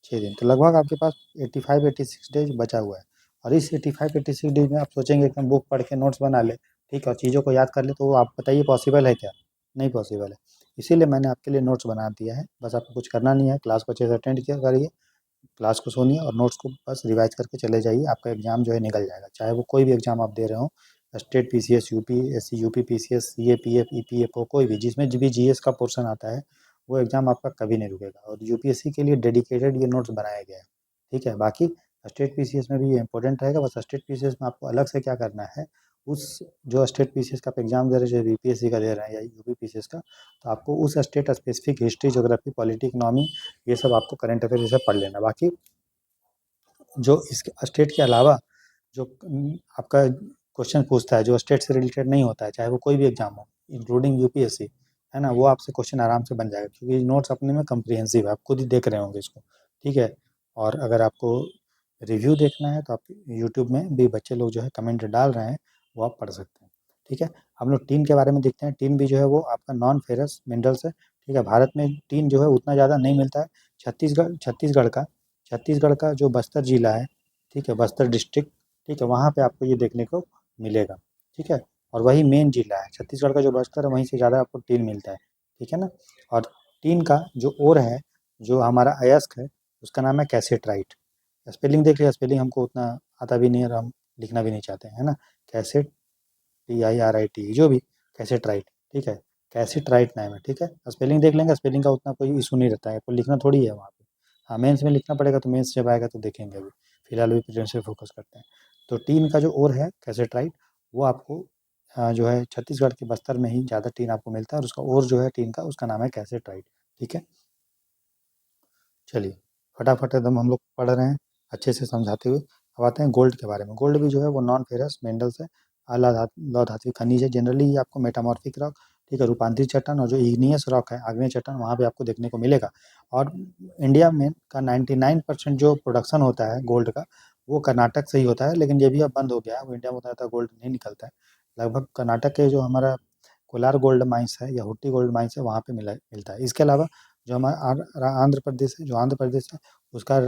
6 दिन तो लगभग आपके पास 85-86 डेज बचा हुआ है। और इस 85-86 डेज में आप सोचेंगे कि हम बुक पढ़ के नोट्स बना ले, ठीक है, और चीज़ों को याद कर ले, तो वो आप बताइए पॉसिबल है क्या? नहीं पॉसिबल है। इसीलिए मैंने आपके लिए नोट्स बना दिया है। बस आपको कुछ करना नहीं है, क्लास को अच्छे से अटेंड किया करिए, क्लास को सुनिए और नोट्स को बस रिवाइज करके चले जाइए। आपका एग्जाम जो है निकल जाएगा, चाहे वो कोई भी एग्जाम आप दे रहे हो, state, PCS, UPSC, UP PCS, CA, PF, EPFO, कोई भी जिसमें भी जीएस का पोर्शन आता है, वो एग्जाम आपका कभी नहीं रुकेगा। और यूपीएससी के लिए डेडिकेटेड ये नोट्स बनाया गया है। ठीक है, बाकी स्टेट पीसीएस में भी ये इंपॉर्टेंट रहेगा। बस स्टेट पीसीएस में आपको अलग से क्या करना है, उस जो स्टेट पीसीएस का आप एग्जाम दे रहे हैं, जो बीपीएससी का दे रहे हैं या यूपी पीसीएस का, तो आपको उस state specific history, geography, polity, economy, ये सब आपको करंट अफेयर ये सब पढ़ लेना। बाकी जो इस स्टेट के अलावा जो आपका क्वेश्चन पूछता है जो स्टेट से रिलेटेड नहीं होता है, चाहे वो कोई भी एग्जाम हो, इंक्लूडिंग यूपीएससी, है ना, वो आपसे क्वेश्चन आराम से बन जाएगा, क्योंकि नोट्स अपने में कम्प्रिहेंसिव है, आप खुद ही देख रहे होंगे इसको। ठीक है, और अगर आपको रिव्यू देखना है तो आप यूट्यूब में भी बच्चे लोग जो है कमेंट डाल रहे हैं, वो आप पढ़ सकते हैं। ठीक है, हम लोग टीन के बारे में देखते हैं। टीन भी जो है वो आपका नॉन फेरस मिनरल्स है। ठीक है, भारत में टीन जो है उतना ज़्यादा नहीं मिलता है। छत्तीसगढ़ का जो बस्तर जिला है, ठीक है, बस्तर डिस्ट्रिक्ट, ठीक है, वहाँ पे आपको ये देखने को मिलेगा। ठीक है, और वही मेन जिला है छत्तीसगढ़ का जो बस्तर है, वहीं से ज़्यादा आपको टीन मिलता है। ठीक है ना। और टीन का जो ओर है, जो हमारा अयस्क है, उसका नाम है कैसेट्राइट। स्पेलिंग देख लिया, स्पेलिंग हमको उतना आता भी नहीं है और हम लिखना भी नहीं चाहते हैं, है ना। कैसेट, TIRIT, जो भी, कैसेट्राइट। ठीक है, कैसेट्राइट नाम है। ठीक है, स्पेलिंग देख लेंगे, स्पेलिंग का उतना कोई इशू नहीं रहता है, आपको लिखना थोड़ी है वहाँ पे। हाँ, मेंस में लिखना पड़ेगा, तो मेंस जब आएगा तो देखेंगे। अभी फिलहाल अभी प्रीलिम्स पे फोकस करते हैं। तो टीन का जो ओर है कैसेट्राइट, वो आपको जो है छत्तीसगढ़ के बस्तर में ही ज़्यादा टीन आपको मिलता है, और उसका ओर जो है टीन का, उसका नाम है कैसेट्राइट। ठीक है, चलिए फटाफट एकदम हम लोग पढ़ रहे हैं अच्छे से समझाते हुए। अब आते हैं गोल्ड के बारे में। गोल्ड भी जो है वो नॉन फेरस मिनरल्स है, लौह धात्विक खनिज है। जनरली ये आपको मेटामॉर्फिक रॉक, ठीक है, रूपांतरित चट्टान, और जो इग्नियस रॉक है, आग्नेय चट्टान, वहाँ पे आपको देखने को मिलेगा। और इंडिया में का 99% जो प्रोडक्शन होता है गोल्ड का, वो कर्नाटक से ही होता है। लेकिन ये भी अब बंद हो गया है, वो इंडिया में उतना ज़्यादा गोल्ड नहीं निकलता है। लगभग कर्नाटक के जो हमारा कोलार गोल्ड माइंस है या हुट्टी गोल्ड माइंस है, वहाँ पे मिलता है। इसके अलावा जो हमारा आंध्र प्रदेश है, जो आंध्र प्रदेश है, उसका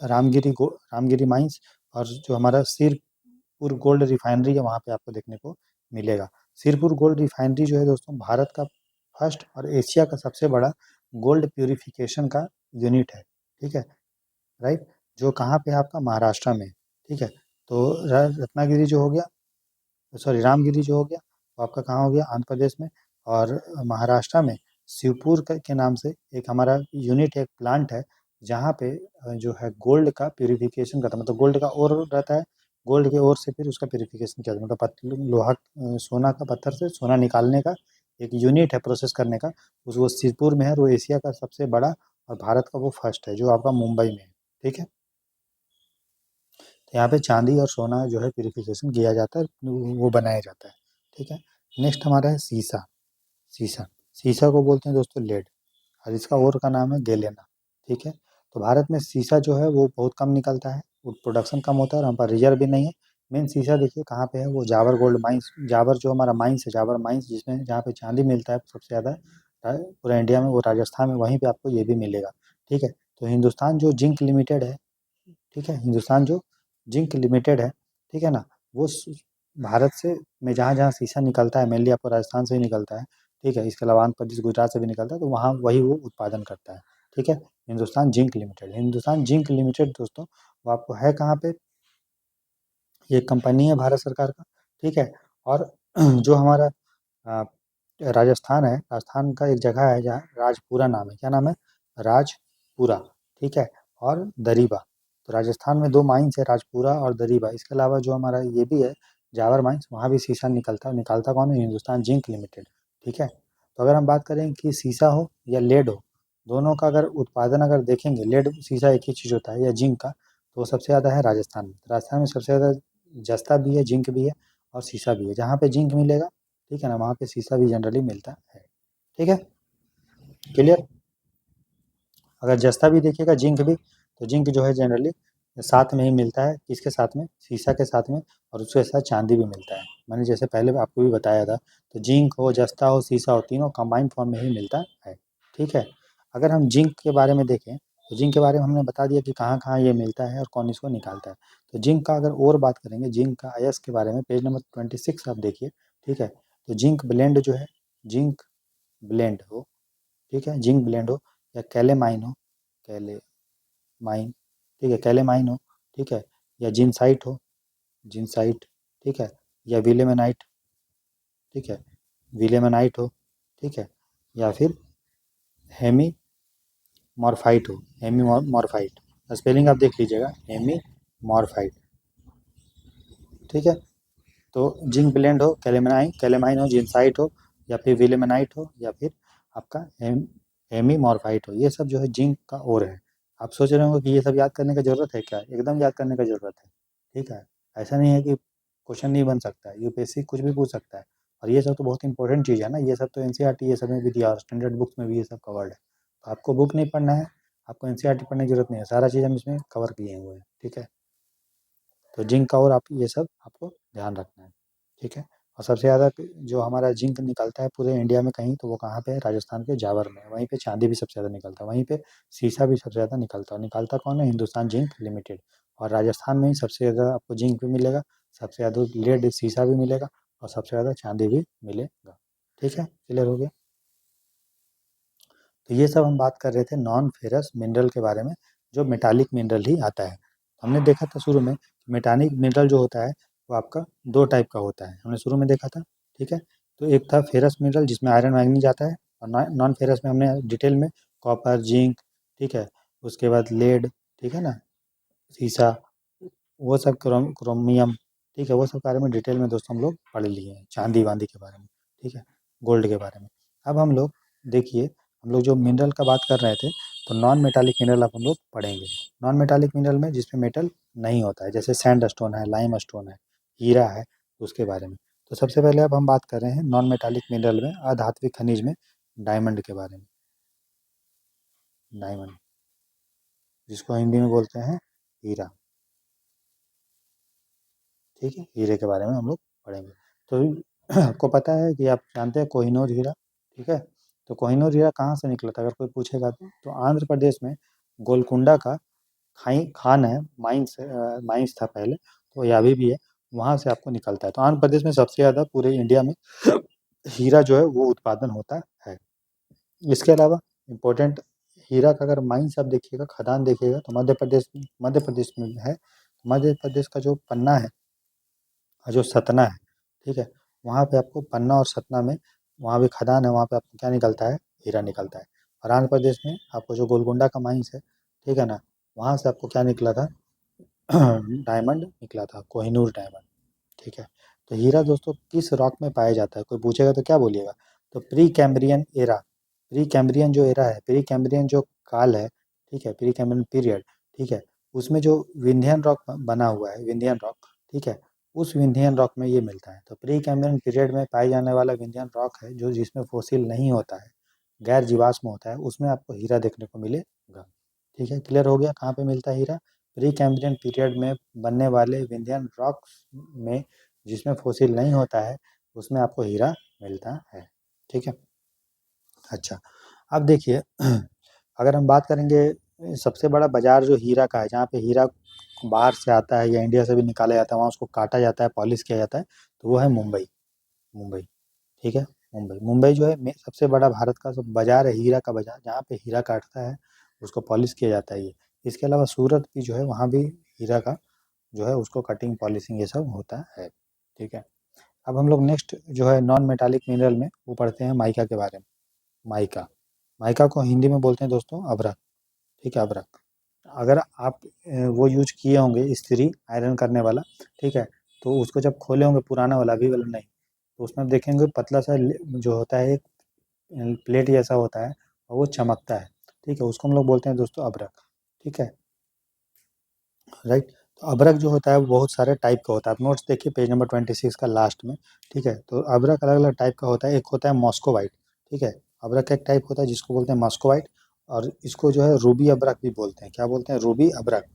रामगिरी माइंस, और जो हमारा सिरपुर गोल्ड रिफाइनरी है, वहाँ पे आपको देखने को मिलेगा। सिरपुर गोल्ड रिफाइनरी जो है दोस्तों, भारत का फर्स्ट और एशिया का सबसे बड़ा गोल्ड प्यूरिफिकेशन का यूनिट है। ठीक है, राइट, जो कहाँ पे है आपका, महाराष्ट्र में। ठीक है, तो रत्नागिरी जो हो गया, सॉरी रामगिरी जो हो गया वो आपका कहाँ हो गया, आंध्र प्रदेश में। और महाराष्ट्र में शिवपुर के नाम से एक हमारा यूनिट है, एक प्लांट है, जहाँ पे जो है गोल्ड का प्यूरिफिकेशन करता है, मतलब गोल्ड का ओर रहता है, गोल्ड के ओर से फिर उसका प्यूरिफिकेशन किया जाता है, मतलब लोहा सोना का पत्थर से सोना निकालने का एक यूनिट है प्रोसेस करने का, उस वो शिवपुर में है, और वो एशिया का सबसे बड़ा और भारत का वो फर्स्ट है जो आपका मुंबई में है। ठीक है, तो यहाँ पे चांदी और सोना जो है प्यूरिफिकेशन किया जाता है, वो बनाया जाता है। ठीक है, नेक्स्ट हमारा है सीसा। सीसा, सीसा को बोलते हैं दोस्तों लेड, और इसका और का नाम है गेलेना। ठीक है, तो भारत में सीसा जो है वो बहुत कम निकलता है, वो प्रोडक्शन कम होता है और हम पर रिजर्व भी नहीं है। मेन सीसा देखिए कहाँ पे है, वो जावर गोल्ड माइंस, जावर जो हमारा माइंस है, जावर माइंस, जिसमें जहाँ पे चांदी मिलता है सबसे ज़्यादा पूरा इंडिया में, वो राजस्थान में, वहीं पे आपको ये भी मिलेगा। ठीक है, तो हिंदुस्तान जो जिंक लिमिटेड है, ठीक है, हिंदुस्तान जो जिंक लिमिटेड है, ठीक है ना, वो भारत से में जहाँ जहाँ शीशा निकलता है, मेनली आपको राजस्थान से ही निकलता है। ठीक है, इसके अलावा आंध्र प्रदेश गुजरात से भी निकलता है, तो वहाँ वही वो उत्पादन करता है। ठीक है, Hindustan zinc limited, Hindustan zinc limited दोस्तों वो आपको है कहाँ पे, ये कंपनी है भारत सरकार का। ठीक है, और जो हमारा अ, राजस्थान है, राजस्थान का एक जगह है जहाँ राजपुरा नाम है, क्या नाम है, राजपुरा। ठीक है, और दरीबा, तो राजस्थान में दो माइंस है, राजपुरा और दरीबा। इसके अलावा जो हमारा ये भी है जावर माइंस, वहाँ भी शीशा निकालता कौन है, हिंदुस्तान जिंक लिमिटेड। ठीक है, तो अगर हम बात करें कि शीशा हो या लेड हो, दोनों का अगर उत्पादन अगर देखेंगे, लेड शीशा एक ही चीज़ होता है, या जिंक का, तो वो सबसे ज़्यादा है राजस्थान में। राजस्थान में सबसे ज़्यादा जस्ता भी है, जिंक भी है, और शीशा भी है। जहाँ पे जिंक मिलेगा, ठीक है ना, वहाँ पे शीशा भी जनरली मिलता है। ठीक है, क्लियर। अगर जस्ता भी देखिएगा, जिंक भी, तो जिंक जो है जनरली साथ में ही मिलता है, किसके साथ में, शीशा के साथ में, और उसके साथ चांदी भी मिलता है। मैंने जैसे पहले आपको भी बताया था, तो जिंक हो, जस्ता हो, शीशा हो, तीनों कंबाइंड फॉर्म में ही मिलता है। ठीक है, अगर हम जिंक के बारे में देखें, तो जिंक के बारे में हमने बता दिया कि कहाँ कहाँ ये मिलता है और कौन इसको निकालता है। तो जिंक का अगर और बात करेंगे, जिंक का अयस्क के बारे में, पेज नंबर 26 आप देखिए। ठीक है, तो जिंक ब्लेंड जो है, जिंक ब्लेंड हो, ठीक है, जिंक ब्लेंड हो, या कैलेमाइन हो, कैलेमाइन, ठीक है, कैलेमाइन हो, ठीक है, या जिनसाइट हो, जिनसाइट, ठीक है, या विलेमेनाइट, ठीक है, विलेमेनाइट हो, ठीक है, या फिर हेमी मॉर्फाइट हो, हेमी मॉर्फाइट, स्पेलिंग आप देख लीजिएगा, हेमी मॉर्फाइट। ठीक है, तो जिंक ब्लेंड हो, कैलेमाइन कैलेमाइन हो, जिनसाइट हो, या फिर विलेमेनाइट हो, या फिर आपका हेमी मॉर्फाइट हो, ये सब जो है जिंक का और है। आप सोच रहे होंगे कि ये सब याद करने का ज़रूरत है क्या, एकदम याद करने का ज़रूरत है। ठीक है, ऐसा नहीं है कि क्वेश्चन नहीं बन सकता है, यूपीएससी कुछ भी पूछ सकता है, और ये सब तो बहुत इंपॉर्टेंट चीज़ है ना, ये सब तो एनसीईआरटी ये सब में भी दिया, और स्टैंडर्ड बुक्स में भी ये सब कवर्ड है। तो आपको बुक नहीं पढ़ना है, आपको एनसीईआरटी पढ़ने की जरूरत नहीं है, सारा चीज़ हम इसमें कवर किए हुए हैं। ठीक है, तो जिंक का और आप ये सब आपको ध्यान रखना है। ठीक है, और सबसे ज़्यादा जो हमारा जिंक निकलता है पूरे इंडिया में कहीं, तो वो कहाँ पे है, राजस्थान के जावर में। वहीं पे चांदी भी सबसे ज़्यादा निकलता है, वहीं पे शीशा भी सबसे ज़्यादा निकलता है, और निकालता कौन है, हिंदुस्तान जिंक लिमिटेड। और राजस्थान में ही सबसे ज़्यादा आपको जिंक भी मिलेगा, सबसे ज़्यादा लेड शीशा भी मिलेगा, और सबसे ज़्यादा चांदी भी मिलेगा। ठीक है, क्लियर हो गया। तो ये सब हम बात कर रहे थे नॉन फेरस मिनरल के बारे में, जो मेटालिक मिनरल ही आता है। हमने देखा था शुरू में, मेटालिक मिनरल जो होता है वो आपका दो टाइप का होता है, हमने शुरू में देखा था। ठीक है, तो एक था फेरस मिनरल जिसमें आयरन मैंगनीज आता है, और नॉन फेरस में हमने डिटेल में कॉपर, जिंक, ठीक है, उसके बाद लेड, ठीक है ना, शीशा, वो सब क्रोमियम, ठीक है, वो सब बारे में डिटेल में दोस्तों हम लोग पढ़ लिए हैं, चांदी वांदी के बारे में, ठीक है, गोल्ड के बारे में। अब हम लोग देखिए, हम लोग जो मिनरल का बात कर रहे थे, तो नॉन मेटालिक मिनरल अब हम लोग पढ़ेंगे। नॉन मेटालिक मिनरल में जिसमें मेटल नहीं होता है, जैसे सैंड स्टोन है, लाइम स्टोन है, हीरा है, उसके बारे में। तो सबसे पहले अब हम बात कर रहे हैं नॉन मेटालिक मिनरल में, अधात्विक खनिज में, डायमंड के बारे में। डायमंड, जिसको हिंदी में बोलते हैं हीरा। ठीक है, हीरे के बारे में हम लोग पढ़ेंगे। तो आपको पता है कि आप जानते हैं कोहिनूर हीरा, ठीक है, तो कोहिनूर हीरा कहाँ से निकला था, अगर कोई पूछेगा तो आंध्र प्रदेश में गोलकुंडा का खान है, माइंस था पहले, तो ये अभी भी है, वहाँ से आपको निकलता है। तो आंध्र प्रदेश में सबसे ज़्यादा पूरे इंडिया में हीरा जो है वो उत्पादन होता है। इसके अलावा इम्पोर्टेंट हीरा का अगर माइंस आप देखिएगा, खदान देखिएगा, तो मध्य प्रदेश में है। मध्य प्रदेश का जो पन्ना है, जो सतना है, ठीक है। वहाँ पे आपको पन्ना और सतना में, वहाँ भी खदान है, वहाँ पे आपको क्या निकलता है, हीरा निकलता है। और आंध्र प्रदेश में आपको जो गोलकुंडा का माइंस है, ठीक है ना, वहाँ से आपको क्या निकला था, डायमंड निकला था, कोहिनूर डायमंड। ठीक है। तो हीरा दोस्तों किस रॉक में पाया जाता है, कोई पूछेगा तो क्या बोलिएगा, तो pre Cambrian era, pre Cambrian जो एरा है, प्री कैम्ब्रियन जो काल है, ठीक है, प्री कैम्ब्रियन पीरियड, ठीक है, उसमें जो विंध्यन रॉक बना हुआ है, विंध्यन रॉक, ठीक है, उस विंध्यन रॉक में ये मिलता है। तो प्री कैम्ब्रियन पीरियड में पाए जाने वाला विंध्यन रॉक है, जो जिसमें फोसिल नहीं होता है, गैर जीवाश्म होता है, उसमें आपको हीरा देखने को मिलेगा। ठीक है, क्लियर हो गया कहाँ पे मिलता है हीरा, प्री कैम्ब्रियन पीरियड में बनने वाले विंध्यन रॉक्स में, जिसमें फोसिल नहीं होता है, उसमें आपको हीरा मिलता है। ठीक है। अच्छा, अब देखिए, अगर हम बात करेंगे सबसे बड़ा बाजार जो हीरा का है, जहाँ पे हीरा बाहर से आता है या इंडिया से भी निकाला जाता है, वहाँ उसको काटा जाता है, पॉलिश किया जाता है, तो वो है मुंबई। मुंबई, ठीक है। मुंबई, मुंबई जो है सबसे बड़ा भारत का सब बाजार है, हीरा का बाजार, जहाँ पे हीरा काटता है, उसको पॉलिश किया जाता है ये। इसके अलावा सूरत भी जो है, वहाँ भी हीरा का जो है उसको कटिंग पॉलिशिंग ये सब होता है। ठीक है। अब हम लोग नेक्स्ट जो है नॉन मेटालिक मिनरल में वो पढ़ते हैं माइका के बारे में। माइका, माइका को हिंदी में बोलते हैं दोस्तों अभ्रक। ठीक है, अभ्रक। अगर आप वो यूज किए होंगे इस्त्री आयरन करने वाला, ठीक है, तो उसको जब खोले होंगे, पुराना वाला, अभी वाला नहीं, तो उसमें आप देखेंगे पतला सा जो होता है एक प्लेट जैसा होता है, और वो चमकता है। ठीक है, उसको हम लोग बोलते हैं दोस्तों अभ्रक। ठीक है, राइट। तो अभ्रक जो होता है वो बहुत सारे टाइप का होता है, आप नोट्स देखिए पेज नंबर 26 का लास्ट में। ठीक है, तो अभ्रक अलग अलग टाइप का होता है, एक होता है मॉस्को वाइट। ठीक है, अभ्रक का एक टाइप होता है जिसको बोलते हैं मॉस्को वाइट, और इसको जो है रूबी अभ्रक भी बोलते हैं, क्या बोलते हैं, रूबी अभ्रक,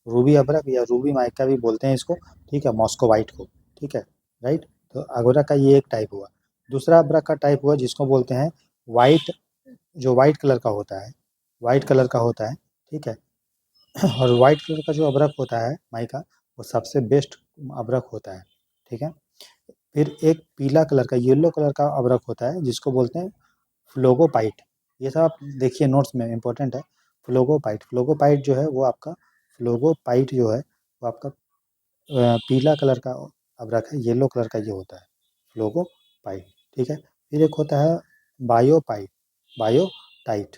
रूबी अभ्रक या रूबी माइका भी बोलते हैं इसको। ठीक है, मॉस्को वाइट को। ठीक है, राइट। तो अभ्रक का ये एक टाइप हुआ। दूसरा अभ्रक का टाइप हुआ जिसको बोलते हैं वाइट, जो वाइट कलर का होता है, वाइट कलर का होता है। ठीक है, और वाइट कलर का जो अभ्रक होता है माइका, वो सबसे बेस्ट अभ्रक होता है। ठीक है, फिर एक पीला कलर का, येलो कलर का अभ्रक होता है जिसको बोलते हैं फ्लोगोपाइट। ये सब आप देखिए नोट्स में, इंपॉर्टेंट है। फ्लोगोपाइट, फ्लोगोपाइट जो है वो आपका, फ्लोगोपाइट जो है वो आपका पीला कलर का अभ्रक है, येलो कलर का ये होता है फ्लोगोपाइट। ठीक है, फिर एक होता है बायोपाइट, बायोटाइट।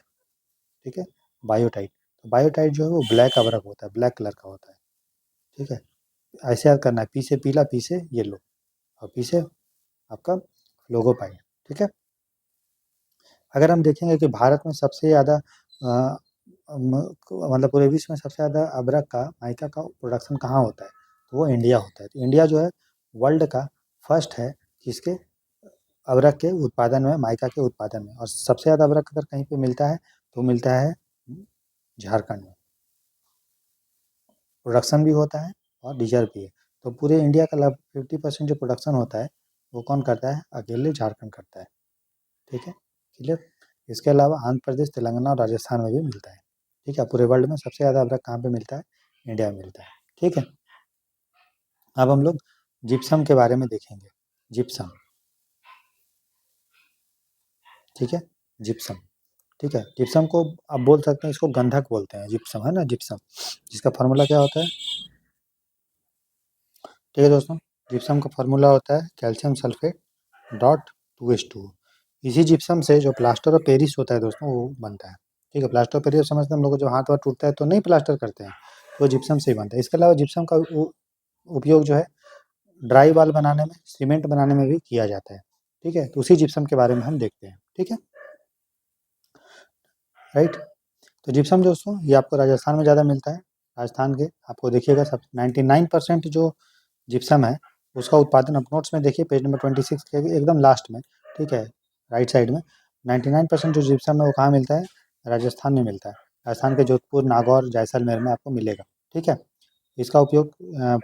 ठीक है, बायोटाइट, तो बायोटाइट जो है वो ब्लैक अभ्रक होता है, ब्लैक कलर का होता है। ठीक है, ऐसे याद करना है, पी से पीला, पी से येलो, और पी से आपका लोगो पाई। ठीक है। अगर हम देखेंगे कि भारत में सबसे ज़्यादा मतलब पूरे विश्व में सबसे ज़्यादा अदरक का, माइका का प्रोडक्शन कहाँ होता है, तो वो इंडिया होता है। तो इंडिया जो है वर्ल्ड का फर्स्ट है जिसके अदरक के उत्पादन में, माइका के उत्पादन में। और सबसे ज़्यादा अदरक अगर कहीं पे मिलता है तो मिलता है झारखंड में, प्रोडक्शन भी होता है और रिजर्व भी है। तो पूरे इंडिया का लगभग 50% जो प्रोडक्शन होता है वो कौन करता है, अकेले झारखंड करता है। ठीक है, क्लियर। इसके अलावा आंध्र प्रदेश, तेलंगाना और राजस्थान में भी मिलता है। ठीक है, पूरे वर्ल्ड में सबसे ज़्यादा अदरक कहाँ पे मिलता है, इंडिया में मिलता है। ठीक है, अब हम लोग जिप्सम के बारे में देखेंगे। जिप्सम, ठीक है, जिप्सम। ठीक है, जिप्सम को आप बोल सकते हैं, इसको गंधक बोलते हैं, जिप्सम है ना, जिप्सम, जिसका फार्मूला क्या होता है। ठीक है दोस्तों, जिप्सम का फार्मूला होता है कैल्शियम सल्फेट डॉट 2s2। इसी जिप्सम से जो प्लास्टर ऑफ पेरिस होता है दोस्तों वो बनता है। ठीक है, प्लास्टर ऑफ पेरिस समझते हैं हम लोग को, जो हाथ वाथ टूटता है तो नहीं प्लास्टर करते हैं, वो जिप्सम से ही बनता है। इसके अलावा जिप्सम का उपयोग जो है ड्राई वॉल बनाने में, सीमेंट बनाने में भी किया जाता है। ठीक है, तो उसी जिप्सम के बारे में हम देखते हैं। ठीक है, राइट। तो जिप्सम दोस्तों ये आपको राजस्थान में ज़्यादा मिलता है। राजस्थान के आपको देखिएगा सब 99% जो जिप्सम है उसका उत्पादन, आप नोट्स में देखिए पेज नंबर 26 के एकदम लास्ट में, ठीक है, राइट साइड में, 99% जो जिप्सम है वो कहाँ मिलता है, राजस्थान में मिलता है। राजस्थान के जोधपुर, नागौर, जैसलमेर में आपको मिलेगा। ठीक है, इसका उपयोग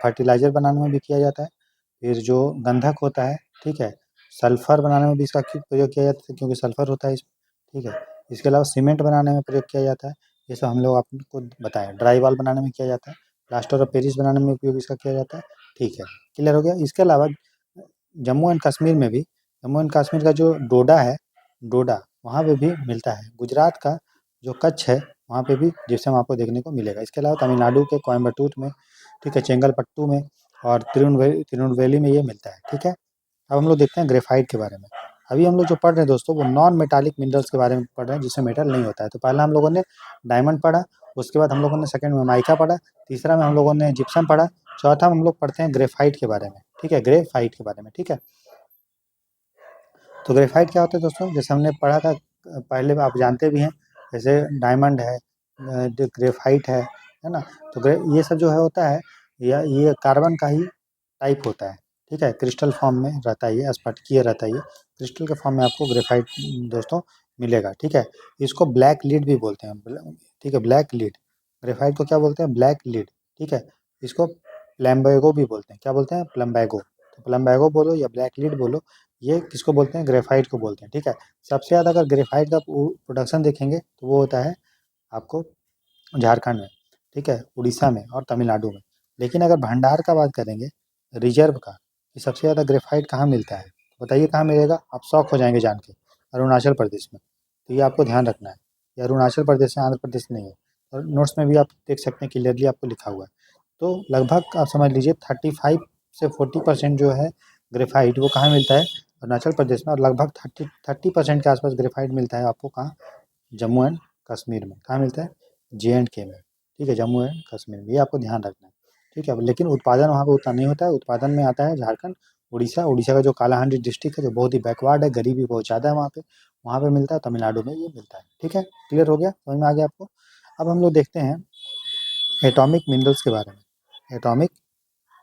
फर्टिलाइज़र बनाने में भी किया जाता है। फिर जो गंधक होता है, ठीक है, सल्फ़र बनाने में भी इसका प्रयोग किया जाता है, क्योंकि सल्फ़र होता है इसमें। ठीक है, इसके अलावा सीमेंट बनाने में प्रयोग किया जाता है। ये सब हम लोग आपको बताएँ। ड्राई वॉल बनाने में किया जाता है, प्लास्टर ऑफ पेरिस बनाने में उपयोग इसका किया जाता है। ठीक है, क्लियर हो गया। इसके अलावा जम्मू एंड कश्मीर में भी, जम्मू एंड कश्मीर का जो डोडा है, डोडा, वहाँ पे भी मिलता है। गुजरात का जो कच्छ है वहाँ पे भी जिप्सम आपको देखने को मिलेगा। इसके अलावा तमिलनाडु के कोयम्बटूर में, ठीक है, चेंगलपट्टू में और तिरुनवेली में ये मिलता है। ठीक है, अब हम लोग देखते हैं ग्रेफाइट के बारे में। अभी हम लोग जो पढ़ रहे हैं दोस्तों वो नॉन मेटालिक मिनरल्स के बारे में पढ़ रहे हैं जिसमें मेटल नहीं होता है। तो पहला हम लोगों ने डायमंड पढ़ा, उसके बाद हम लोगों ने सेकंड में माइका पढ़ा, तीसरा में हम लोगों ने जिप्सम पढ़ा, चौथा में हम लोग पढ़ते हैं ग्रेफाइट के बारे में, ठीक है, ग्रेफाइट के बारे में, ठीक है। तो ग्रेफाइट क्या होता है दोस्तों, जैसे हमने पढ़ा था पहले, आप जानते भी हैं, जैसे डायमंड है, जो ग्रेफाइट है ना। तो ये सब जो है होता है, या ये कार्बन का ही टाइप होता है, ठीक है, क्रिस्टल फॉर्म में रहता है, ये स्फटिकीय रहता है, ये क्रिस्टल के फॉर्म में आपको ग्रेफाइट दोस्तों मिलेगा, ठीक है। इसको ब्लैक लीड भी बोलते हैं, ठीक है, ब्लैक लीड। ग्रेफाइट को क्या बोलते हैं, ब्लैक लीड, ठीक है। इसको प्लम्बैगो भी बोलते हैं, क्या बोलते हैं, प्लम्बैगो। तो प्लम्बैगो बोलो या ब्लैक लीड बोलो, ये किसको बोलते हैं, ग्रेफाइट को बोलते हैं, ठीक है। सबसे ज़्यादा अगर ग्रेफाइट का प्रोडक्शन देखेंगे तो वो होता है आपको झारखंड में, ठीक है, उड़ीसा में और तमिलनाडु में। लेकिन अगर भंडार का बात करेंगे, रिजर्व का, कि सबसे ज़्यादा ग्रेफाइट कहाँ मिलता है, बताइए कहाँ मिलेगा, आप शौक हो जाएंगे जान के, अरुणाचल प्रदेश में। तो ये आपको ध्यान रखना है, ये अरुणाचल प्रदेश है, आंध्र प्रदेश नहीं है। और नोट्स में भी आप देख सकते हैं क्लियरली आपको लिखा हुआ है। तो लगभग आप समझ लीजिए 35 से 40% जो है ग्रेफाइट वो कहाँ मिलता है, अरुणाचल प्रदेश में। और लगभग 30% के आसपास ग्रेफाइट मिलता है आपको कहाँ, जम्मू एंड कश्मीर में। कहाँ मिलता है, JNK में, ठीक है, जम्मू एंड कश्मीर में। ये आपको ध्यान रखना है, ठीक है। लेकिन उत्पादन वहाँ पे उतना नहीं होता है, उत्पादन में आता है झारखंड, उड़ीसा। उड़ीसा का जो कालाहांडी डिस्ट्रिक्ट है जो बहुत ही बैकवर्ड है, गरीबी बहुत ज़्यादा है वहाँ पे मिलता है। तमिलनाडु में ये मिलता है, ठीक है। क्लियर हो गया, समझ में आ गया आपको। अब हम लोग देखते हैं एटॉमिक मिनरल्स के बारे में। एटॉमिक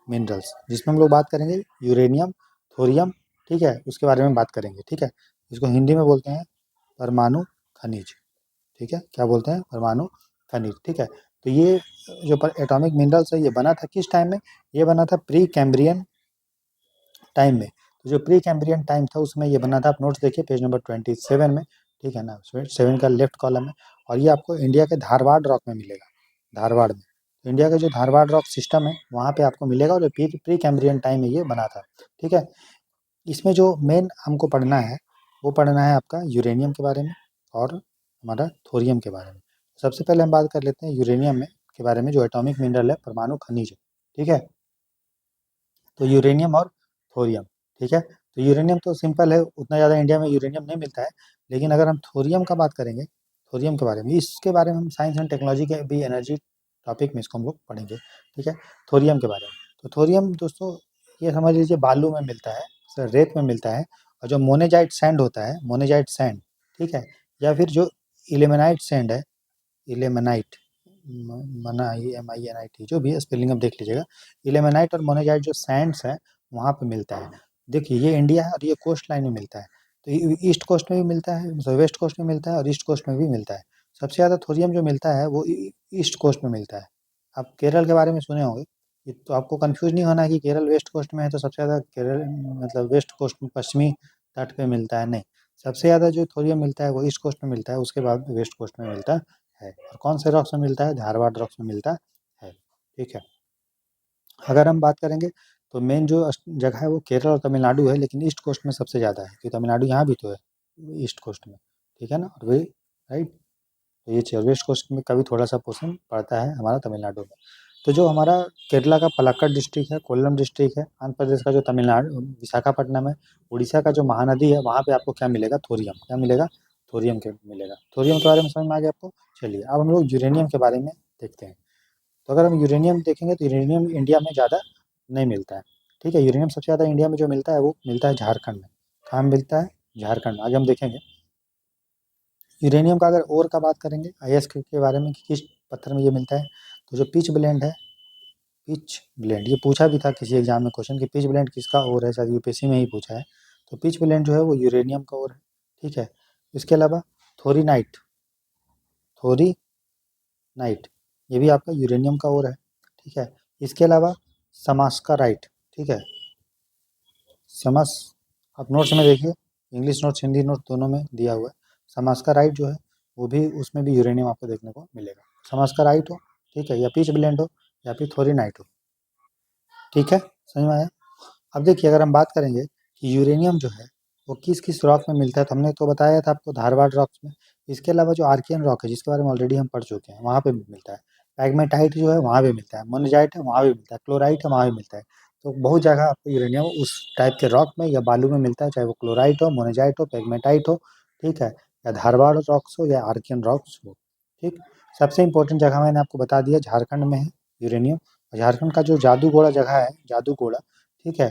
मिनरल्स जिसमें हम लोग बात करेंगे यूरेनियम, थोरियम, ठीक है, उसके बारे में बात करेंगे, ठीक है। इसको हिंदी में बोलते हैं परमाणु खनिज, ठीक है, क्या बोलते हैं, परमाणु खनिज, ठीक है। तो ये जो एटॉमिक मिनरल्स है ये बना था किस टाइम में, ये बना था प्री कैम्ब्रियन टाइम में। तो जो प्री कैम्ब्रियन टाइम था उसमें ये बना था। आप नोट्स देखिए पेज नंबर 27 में, ठीक है ना, 7 का लेफ्ट कॉलम है। और ये आपको इंडिया के धारवाड़ रॉक में मिलेगा, धारवाड़ में। तो इंडिया का जो धारवाड़ रॉक सिस्टम है वहाँ पे आपको मिलेगा, और प्री कैम्ब्रियन टाइम में ये बना था, ठीक है। इसमें जो मेन हमको पढ़ना है वो पढ़ना है आपका यूरेनियम के बारे में और हमारा थोरियम के बारे में। सबसे पहले हम बात कर लेते हैं यूरेनियम में के बारे में, जो एटॉमिक मिनरल है, परमाणु खनिज है, ठीक है। तो यूरेनियम और थोरियम, ठीक है। तो यूरेनियम तो सिंपल है, उतना ज़्यादा इंडिया में यूरेनियम नहीं मिलता है। लेकिन अगर हम थोरियम का बात करेंगे, थोरियम के बारे में, इसके बारे में हम साइंस एंड टेक्नोलॉजी के भी एनर्जी टॉपिक में इसको हम लोग पढ़ेंगे, ठीक है, थोरियम के बारे में। तो थोरियम दोस्तों ये समझ लीजिए बालू में मिलता है, सर रेत में मिलता है। और जो मोनेजाइट सैंड होता है, मोनेजाइट सैंड, ठीक है, या फिर जो इलेमेनाइट सैंड है, इलेमेनाइट, MINIT, जो भी है स्पेलिंग आप देख लीजिएगा। इलेमेनाइट और मोनेजाइट जो सैंड्स हैं वहाँ पे मिलता है। देखिए ये इंडिया है और ये कोस्ट लाइन में मिलता है। तो ईस्ट कोस्ट में भी मिलता है, वेस्ट कोस्ट में मिलता है और ईस्ट कोस्ट में भी मिलता है। सबसे ज़्यादा थोरियम जो मिलता है वो ईस्ट कोस्ट में मिलता है। आप केरल के बारे में सुने होंगे, ये तो आपको कंफ्यूज नहीं होना है कि केरल वेस्ट कोस्ट में है तो सबसे ज़्यादा केरल मतलब वेस्ट कोस्ट में, पश्चिमी तट पे मिलता है, नहीं। सबसे ज़्यादा जो थोरियम मिलता है वो ईस्ट कोस्ट में मिलता है, उसके बाद वेस्ट कोस्ट में मिलता है। और कौन से रॉक्स में मिलता है, धारवाड़ रॉक्स में मिलता है, ठीक है। अगर हम बात करेंगे तो मेन जो जगह है वो केरल और तमिलनाडु है, लेकिन ईस्ट कोस्ट में सबसे ज़्यादा है, क्योंकि तमिलनाडु यहाँ भी तो है ईस्ट कोस्ट में, ठीक है ना, और वही राइट। तो ये चीज़ वेस्ट कोस्ट में कभी थोड़ा सा पोर्शन पड़ता है हमारा तमिलनाडु में। तो जो हमारा केरला का पलक्कड़ डिस्ट्रिक्ट है, कोल्लम डिस्ट्रिक्ट है, आंध्र प्रदेश का जो तमिलनाडु विशाखापट्टनम है, उड़ीसा का जो महानदी है वहाँ पे आपको क्या मिलेगा, थोरियम, क्या मिलेगा, थोरियम के मिलेगा। थोरियम के बारे में समझ में आ गया आपको। चलिए अब हम लोग यूरेनियम के बारे में देखते हैं। तो अगर हम यूरेनियम देखेंगे तो यूरेनियम इंडिया में ज़्यादा नहीं मिलता है, ठीक है। यूरेनियम सबसे ज़्यादा इंडिया में जो मिलता है वो मिलता है झारखंड में। कहाँ मिलता है, झारखंड में। आगे हम देखेंगे यूरेनियम का अगर ओर का बात करेंगे, अयस्क के बारे में कि किस पत्थर में ये मिलता है। तो जो पिच ब्लेंड है, पिच ब्लेंड, ये पूछा भी था किसी एग्जाम में क्वेश्चन कि पिच ब्लेंड किसका ओर है, शायद यूपीएससी में ही पूछा है। तो पिच ब्लेंड जो है वो यूरेनियम का ओर है, ठीक है। इसके अलावा थोरीनाइट, थोरीनाइट, ये भी आपका यूरेनियम का ओर है, ठीक है। इसके अलावा समास्काराइट, ठीक है, समस, आप नोट्स में देखिए, इंग्लिश नोट्स हिंदी नोट्स दोनों में दिया हुआ है। समास्काराइट जो है वो भी, उसमें भी यूरेनियम आपको देखने को मिलेगा। समास्काराइट हो, ठीक है, या पिच ब्लेंड हो, या फिर थोरीनाइट हो, ठीक है, समझ में आया। अब देखिए अगर हम बात करेंगे कि यूरेनियम जो है वो किस किस रॉक में मिलता है, तो हमने तो बताया था आपको धारवाड़ रॉक्स में। इसके अलावा जो आर्कियन रॉक है जिसके बारे में ऑलरेडी हम पढ़ चुके हैं, वहाँ पे भी मिलता है। पैगमेटाइट जो है वहाँ भी मिलता है, मोनेजाइट है वहाँ भी मिलता है, क्लोराइट है वहाँ भी मिलता है। तो बहुत जगह आपको यूरेनियम उस टाइप के रॉक में या बालू में मिलता है, चाहे वो क्लोराइट हो, मोनेजाइट हो, पेग्मेटाइट हो, ठीक है, या धारवाड़ रॉक्स हो या आर्कियन रॉक्स हो, ठीक। सबसे इम्पोर्टेंट जगह मैंने आपको बता दिया, झारखंड में है यूरेनियम। और झारखंड का जो जादूगोड़ा जगह है, जादूगोड़ा, ठीक है,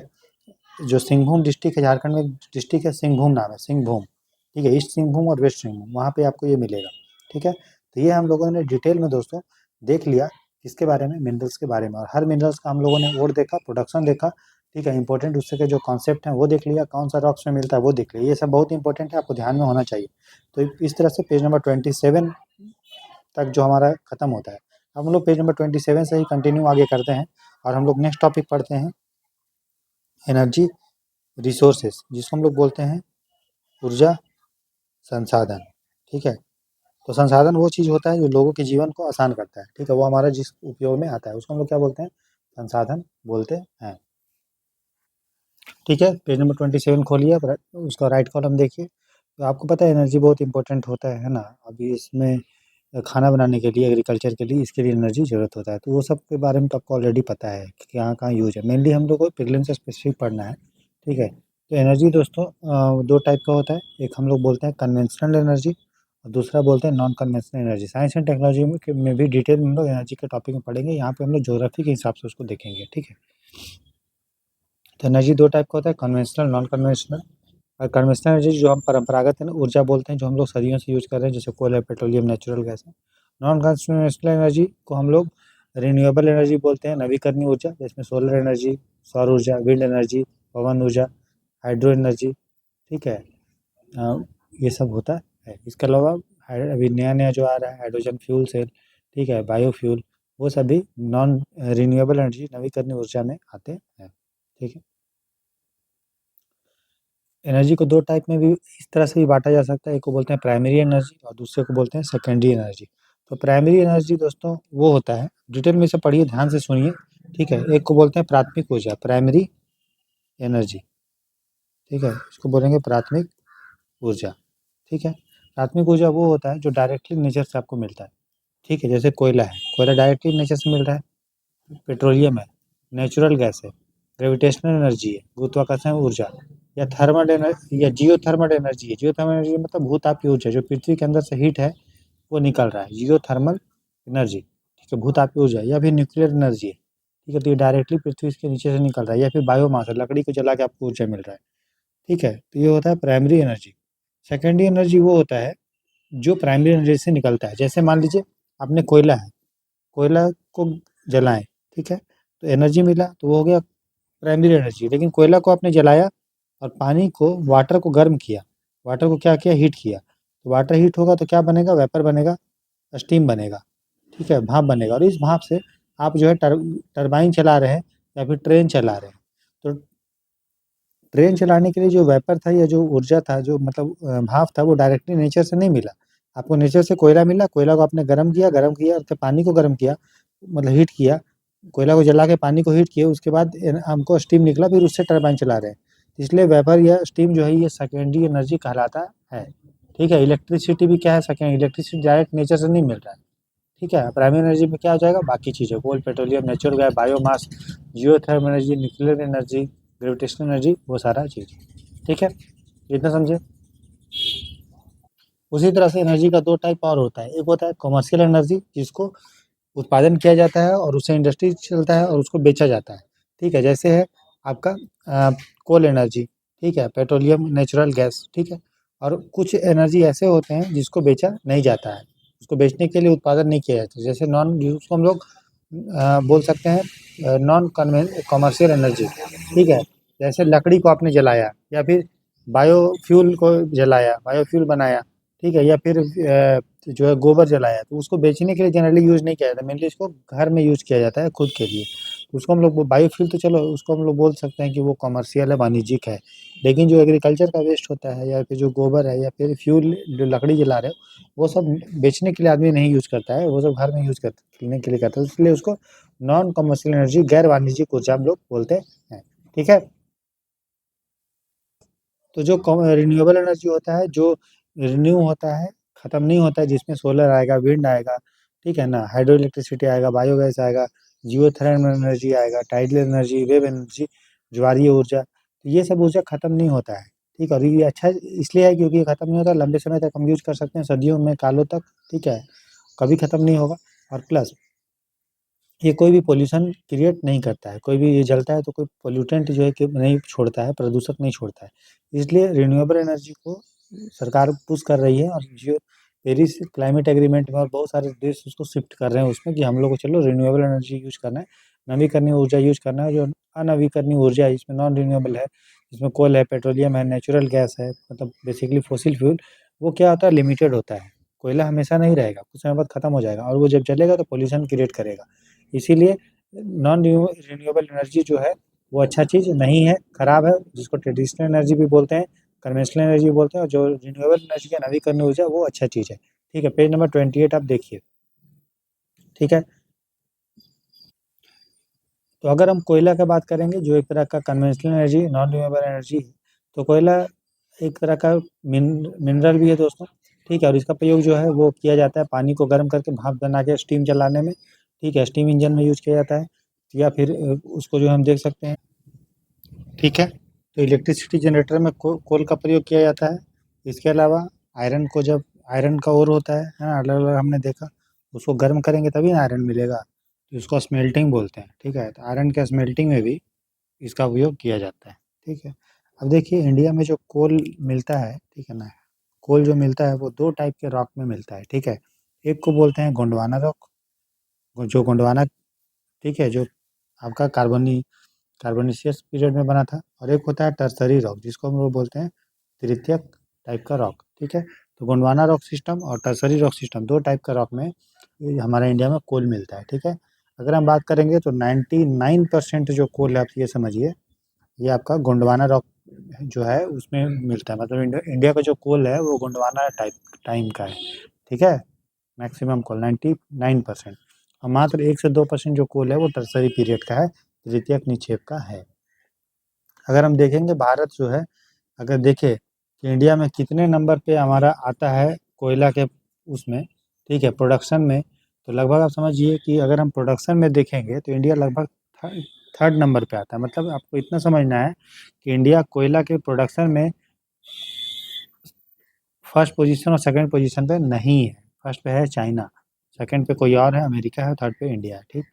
जो सिंहभूम डिस्ट्रिक्ट है, झारखंड में डिस्ट्रिक्ट है सिंहभूम, नाम है सिंहभूम, ठीक है, ईस्ट सिंहभूम और वेस्ट सिंहभूम, वहाँ पे आपको ये मिलेगा, ठीक है। तो ये हम लोगों ने डिटेल में दोस्तों देख लिया, किसके बारे में, मिनरल्स के बारे में, और हर मिनरल्स का हम लोगों ने और देखा, प्रोडक्शन देखा, ठीक है, इंपॉर्टेंट उससे के जो कॉन्सेप्ट हैं वो देख लिया, कौन सा रॉक्स में मिलता है वो देख लिया, ये सब बहुत इंपॉर्टेंट है, आपको ध्यान में होना चाहिए। तो इस तरह से पेज नंबर 27 तक जो हमारा खत्म होता है। अब हम लोग पेज नंबर 27 से ही कंटिन्यू आगे करते हैं, और हम लोग नेक्स्ट टॉपिक पढ़ते हैं, एनर्जी रिसोर्सेज, जिसको हम लोग बोलते हैं ऊर्जा संसाधन, ठीक है। तो संसाधन वो चीज़ होता है जो लोगों के जीवन को आसान करता है, ठीक है, वो हमारा जिस उपयोग में आता है उसको हम लोग क्या बोलते हैं, संसाधन बोलते हैं, ठीक है। पेज नंबर 27 खोलिए, उसका राइट कॉलम देखिए। तो आपको पता है एनर्जी बहुत इंपॉर्टेंट होता है ना, अभी इसमें खाना बनाने के लिए, एग्रीकल्चर के लिए, इसके लिए एनर्जी ज़रूरत होता है, तो वो सब के बारे में तो आपको ऑलरेडी पता है कि कहाँ कहाँ यूज है, मेनली हम लोग को प्रीलिम्स से स्पेसिफिक पढ़ना है, ठीक है। तो एनर्जी दोस्तों दो टाइप का होता है, एक हम लोग बोलते हैं कन्वेंशनल एनर्जी, और दूसरा बोलते हैं non conventional energy. Science and technology में भी डिटेल में हम लोग एनर्जी के टॉपिक में पढ़ेंगे, यहाँ पे हम लोग ज्योग्राफी के हिसाब से उसको देखेंगे, ठीक है। तो एनर्जी दो टाइप का होता है, कन्वेंशनल, नॉन कन्वेंशनल। और कन्वेंशनल एनर्जी जो हम परंपरागत है ना ऊर्जा बोलते हैं, जो हम लोग सदियों से यूज कर रहे हैं, जैसे कोयला, पेट्रोलियम, नेचुरल गैस है। नॉन कन्वेंशनल एनर्जी को हम लोग रिन्यूएबल एनर्जी बोलते हैं, नवीकरणीय ऊर्जा, जिसमें सोलर एनर्जी, सौर ऊर्जा, विंड एनर्जी, पवन ऊर्जा, हाइड्रो एनर्जी, ठीक है, ये सब होता है। इसके अलावा अभी नया नया जो आ रहा है हाइड्रोजन फ्यूल सेल, ठीक है, बायोफ्यूल, वो सभी नॉन रिन्यूएबल एनर्जी, नवीकरणीय ऊर्जा में आते हैं, ठीक है। एनर्जी को दो टाइप में भी इस तरह से भी बांटा जा सकता है, एक को बोलते हैं प्राइमरी एनर्जी और दूसरे को बोलते हैं सेकेंडरी एनर्जी। तो प्राइमरी एनर्जी दोस्तों वो होता है, डिटेल में से पढ़िए, ध्यान से सुनिए, ठीक है। एक को बोलते हैं प्राथमिक ऊर्जा, प्राइमरी एनर्जी, ठीक है, इसको बोलेंगे प्राथमिक ऊर्जा, ठीक है। प्राथमिक ऊर्जा वो होता है जो डायरेक्टली नेचर से आपको मिलता है, ठीक है, जैसे कोयला है, कोयला डायरेक्टली नेचर से मिल रहा है, पेट्रोलियम है, नेचुरल गैस है, ग्रेविटेशनल एनर्जी है, गुरुत्वाकर्षण ऊर्जा, या थर्मल एनर्जी या जियोथर्मल एनर्जी है। जियोथर्मल एनर्जी मतलब भूतापीय ऊर्जा, जो पृथ्वी के अंदर से हीट है वो निकल रहा है, जियोथर्मल एनर्जी, ठीक है, भूतापीय ऊर्जा, या फिर न्यूक्लियर एनर्जी है, ठीक है, तो ये डायरेक्टली पृथ्वी के नीचे से निकल रहा है, या फिर बायोमास है, लकड़ी को जला के आपको ऊर्जा मिल रहा है, ठीक है, तो ये होता है प्राइमरी एनर्जी। सेकेंडरी एनर्जी वो होता है जो प्राइमरी एनर्जी से निकलता है, जैसे मान लीजिए आपने कोयला है, कोयला को जलाएं, ठीक है, तो एनर्जी मिला, तो वो हो गया प्राइमरी एनर्जी। लेकिन कोयला को आपने जलाया और पानी को, वाटर को गर्म किया, वाटर को क्या किया, हीट किया, तो वाटर हीट होगा तो क्या बनेगा, वेपर बनेगा, स्टीम बनेगा, ठीक है, भाप बनेगा, और इस भाप से आप जो है टरबाइन चला रहे हैं या फिर ट्रेन चला रहे हैं। तो ट्रेन चलाने के लिए जो वेपर था या जो ऊर्जा था, जो मतलब भाप था, वो डायरेक्टली नेचर से नहीं मिला, आपको नेचर से कोयला मिला, कोयला को आपने गर्म किया और फिर पानी को गर्म किया, मतलब हीट किया, कोयला को जला के पानी को हीट किया, उसके बाद हमको स्टीम निकला, फिर उससे टरबाइन चला रहे हैं। इसलिए वेपर या स्टीम जो है ये सेकेंडरी एनर्जी कहलाता है, ठीक है। इलेक्ट्रिसिटी भी क्या है, सेकेंड, इलेक्ट्रिसिटी डायरेक्ट नेचर से नहीं मिल रहा है, ठीक है। प्राइमरी एनर्जी में क्या हो जाएगा, बाकी चीज़ें, coal, petroleum, natural gas, biomass, geothermal energy, nuclear energy, gravitational energy, वो सारा चीज़, ठीक है, इतना समझे। उसी तरह से एनर्जी का दो टाइप और होता है, एक होता है कॉमर्शियल एनर्जी, जिसको उत्पादन किया जाता है और उससे इंडस्ट्री चलता है और उसको बेचा जाता है, ठीक है, जैसे है आपका कोल एनर्जी, ठीक है, पेट्रोलियम, नेचुरल गैस, ठीक है। और कुछ एनर्जी ऐसे होते हैं जिसको बेचा नहीं जाता है, उसको बेचने के लिए उत्पादन नहीं किया जाता, जैसे नॉन, जिसको हम लोग बोल सकते हैं नॉन कॉमर्शियल एनर्जी, ठीक है। जैसे लकड़ी को आपने जलाया, या फिर बायोफ्यूल को जलाया, बायोफ्यूल बनाया, ठीक है, या फिर जो है गोबर जलाया, तो उसको बेचने के लिए जनरली यूज़ नहीं किया जाता, मेनली इसको घर में यूज़ किया जाता है खुद के लिए। तो उसको हम लोग बायोफ्यूल, तो चलो उसको हम लोग बोल सकते हैं कि वो कमर्शियल है, वाणिज्यिक है। लेकिन जो एग्रीकल्चर का वेस्ट होता है, या फिर जो गोबर है, या फिर फ्यूल जो लकड़ी जला रहे हो, वो सब बेचने के लिए आदमी नहीं यूज़ करता है, वो सब घर में यूज़ करने के लिए करता है, इसलिए उसको नॉन कमर्शियल एनर्जी, गैर वाणिज्यिक ऊर्जा हम लोग बोलते हैं, ठीक है। तो जो रिन्यूएबल एनर्जी होता है, जो रिन्यू होता है, ख़त्म नहीं होता है, जिसमें सोलर आएगा, विंड आएगा, ठीक है ना, हाइड्रो इलेक्ट्रिसिटी आएगा, बायोगैस आएगा, जियोथर्मल एनर्जी आएगा, टाइडल एनर्जी, वेव एनर्जी, ज्वारीय ऊर्जा। तो ये सब ऊर्जा खत्म नहीं होता है, ठीक है। और ये अच्छा इसलिए है क्योंकि ये खत्म नहीं होता, लंबे समय तक हम यूज कर सकते हैं, सदियों में, सालों तक, ठीक है, कभी खत्म नहीं होगा। और प्लस ये कोई भी पॉल्यूशन क्रिएट नहीं करता है, कोई भी ये जलता है तो कोई पोल्यूटेंट जो है कि नहीं छोड़ता है, प्रदूषक नहीं छोड़ता है। इसलिए रिन्यूएबल एनर्जी को सरकार पुश कर रही है, और जो पेरिस क्लाइमेट एग्रीमेंट में और बहुत सारे देश उसको शिफ्ट कर रहे हैं उसमें, कि हम लोग को चलो रिन्यूएबल एनर्जी यूज करना है, नवीकरणीय ऊर्जा यूज करना है। जो अनवीकरणीय ऊर्जा है इसमें नॉन रिन्यूएबल है, इसमें कोल है, पेट्रोलियम है, नेचुरल गैस है, मतलब बेसिकली फॉसिल फ्यूल, वो क्या होता है, लिमिटेड होता है। कोयला हमेशा नहीं रहेगा, कुछ समय बाद खत्म हो जाएगा, और वो जब जलेगा तो पोल्यूशन क्रिएट करेगा। इसीलिए नॉन रिन्यूएबल एनर्जी जो है वो अच्छा चीज़ नहीं है, खराब है, जिसको ट्रेडिशनल एनर्जी भी बोलते हैं, कन्वेंशनल एनर्जी भी बोलते हैं, और जो रिन्यूएबल एनर्जी है, नवीकरणीय ऊर्जा, वो अच्छा चीज़ है। ठीक है, पेज नंबर 28 आप देखिए। ठीक है, तो अगर हम कोयला का बात करेंगे, जो एक तरह का conventional energy, non renewable energy है, तो कोयला एक तरह का मिनरल भी है दोस्तों। ठीक है, और इसका प्रयोग जो है वो किया जाता है पानी को गर्म करके भाप बना के स्टीम चलाने में। ठीक है, स्टीम इंजन में यूज किया जाता है, या फिर उसको जो हम देख सकते हैं। ठीक है, तो इलेक्ट्रिसिटी जनरेटर में कोल का प्रयोग किया जाता है। इसके अलावा आयरन को, जब आयरन का ओर होता है ना, अलग अलग हमने देखा, उसको गर्म करेंगे तभी ना आयरन मिलेगा, तो इसको स्मेल्टिंग बोलते हैं। ठीक है, तो आयरन के स्मेल्टिंग में भी इसका उपयोग किया जाता है। ठीक है, अब देखिए इंडिया में जो कोल मिलता है, ठीक है ना, कोल जो मिलता है वो दो टाइप के रॉक में मिलता है। ठीक है, एक को बोलते हैं गोंडवाना रॉक, जो गोंडवाना, ठीक है, जो आपका कार्बोनिशियस पीरियड में बना था। और एक होता है टर्सरी रॉक, जिसको हम लोग बोलते हैं तृतीयक टाइप का रॉक। ठीक है, तो गोंडवाना रॉक सिस्टम और टर्सरी रॉक सिस्टम, दो टाइप का रॉक में ये हमारे इंडिया में कोल मिलता है। ठीक है, अगर हम बात करेंगे तो 99% जो कोल है, आप ये समझिए, ये आपका गोंडवाना रॉक जो है उसमें मिलता है। मतलब इंडिया का जो कोल है वो गोंडवाना टाइप टाइम का है। ठीक है, मैक्सिमम कोल 99%, और मात्र 1 से 2% जो कोल है वो टर्सरी पीरियड का है, तृतीयक निक्षेप का है। अगर हम देखेंगे भारत जो है, अगर देखें कि इंडिया में कितने नंबर पे हमारा आता है कोयला के उसमें, ठीक है, प्रोडक्शन में, तो लगभग आप समझिए कि अगर हम प्रोडक्शन में देखेंगे तो इंडिया लगभग थर्ड नंबर पे आता है। मतलब आपको इतना समझना है कि इंडिया कोयला के प्रोडक्शन में फर्स्ट पोजीशन और सेकंड पोजीशन पे नहीं है। फर्स्ट पे है चाइना, सेकंड पे कोई और है, अमेरिका है, और थर्ड पे इंडिया है। ठीक,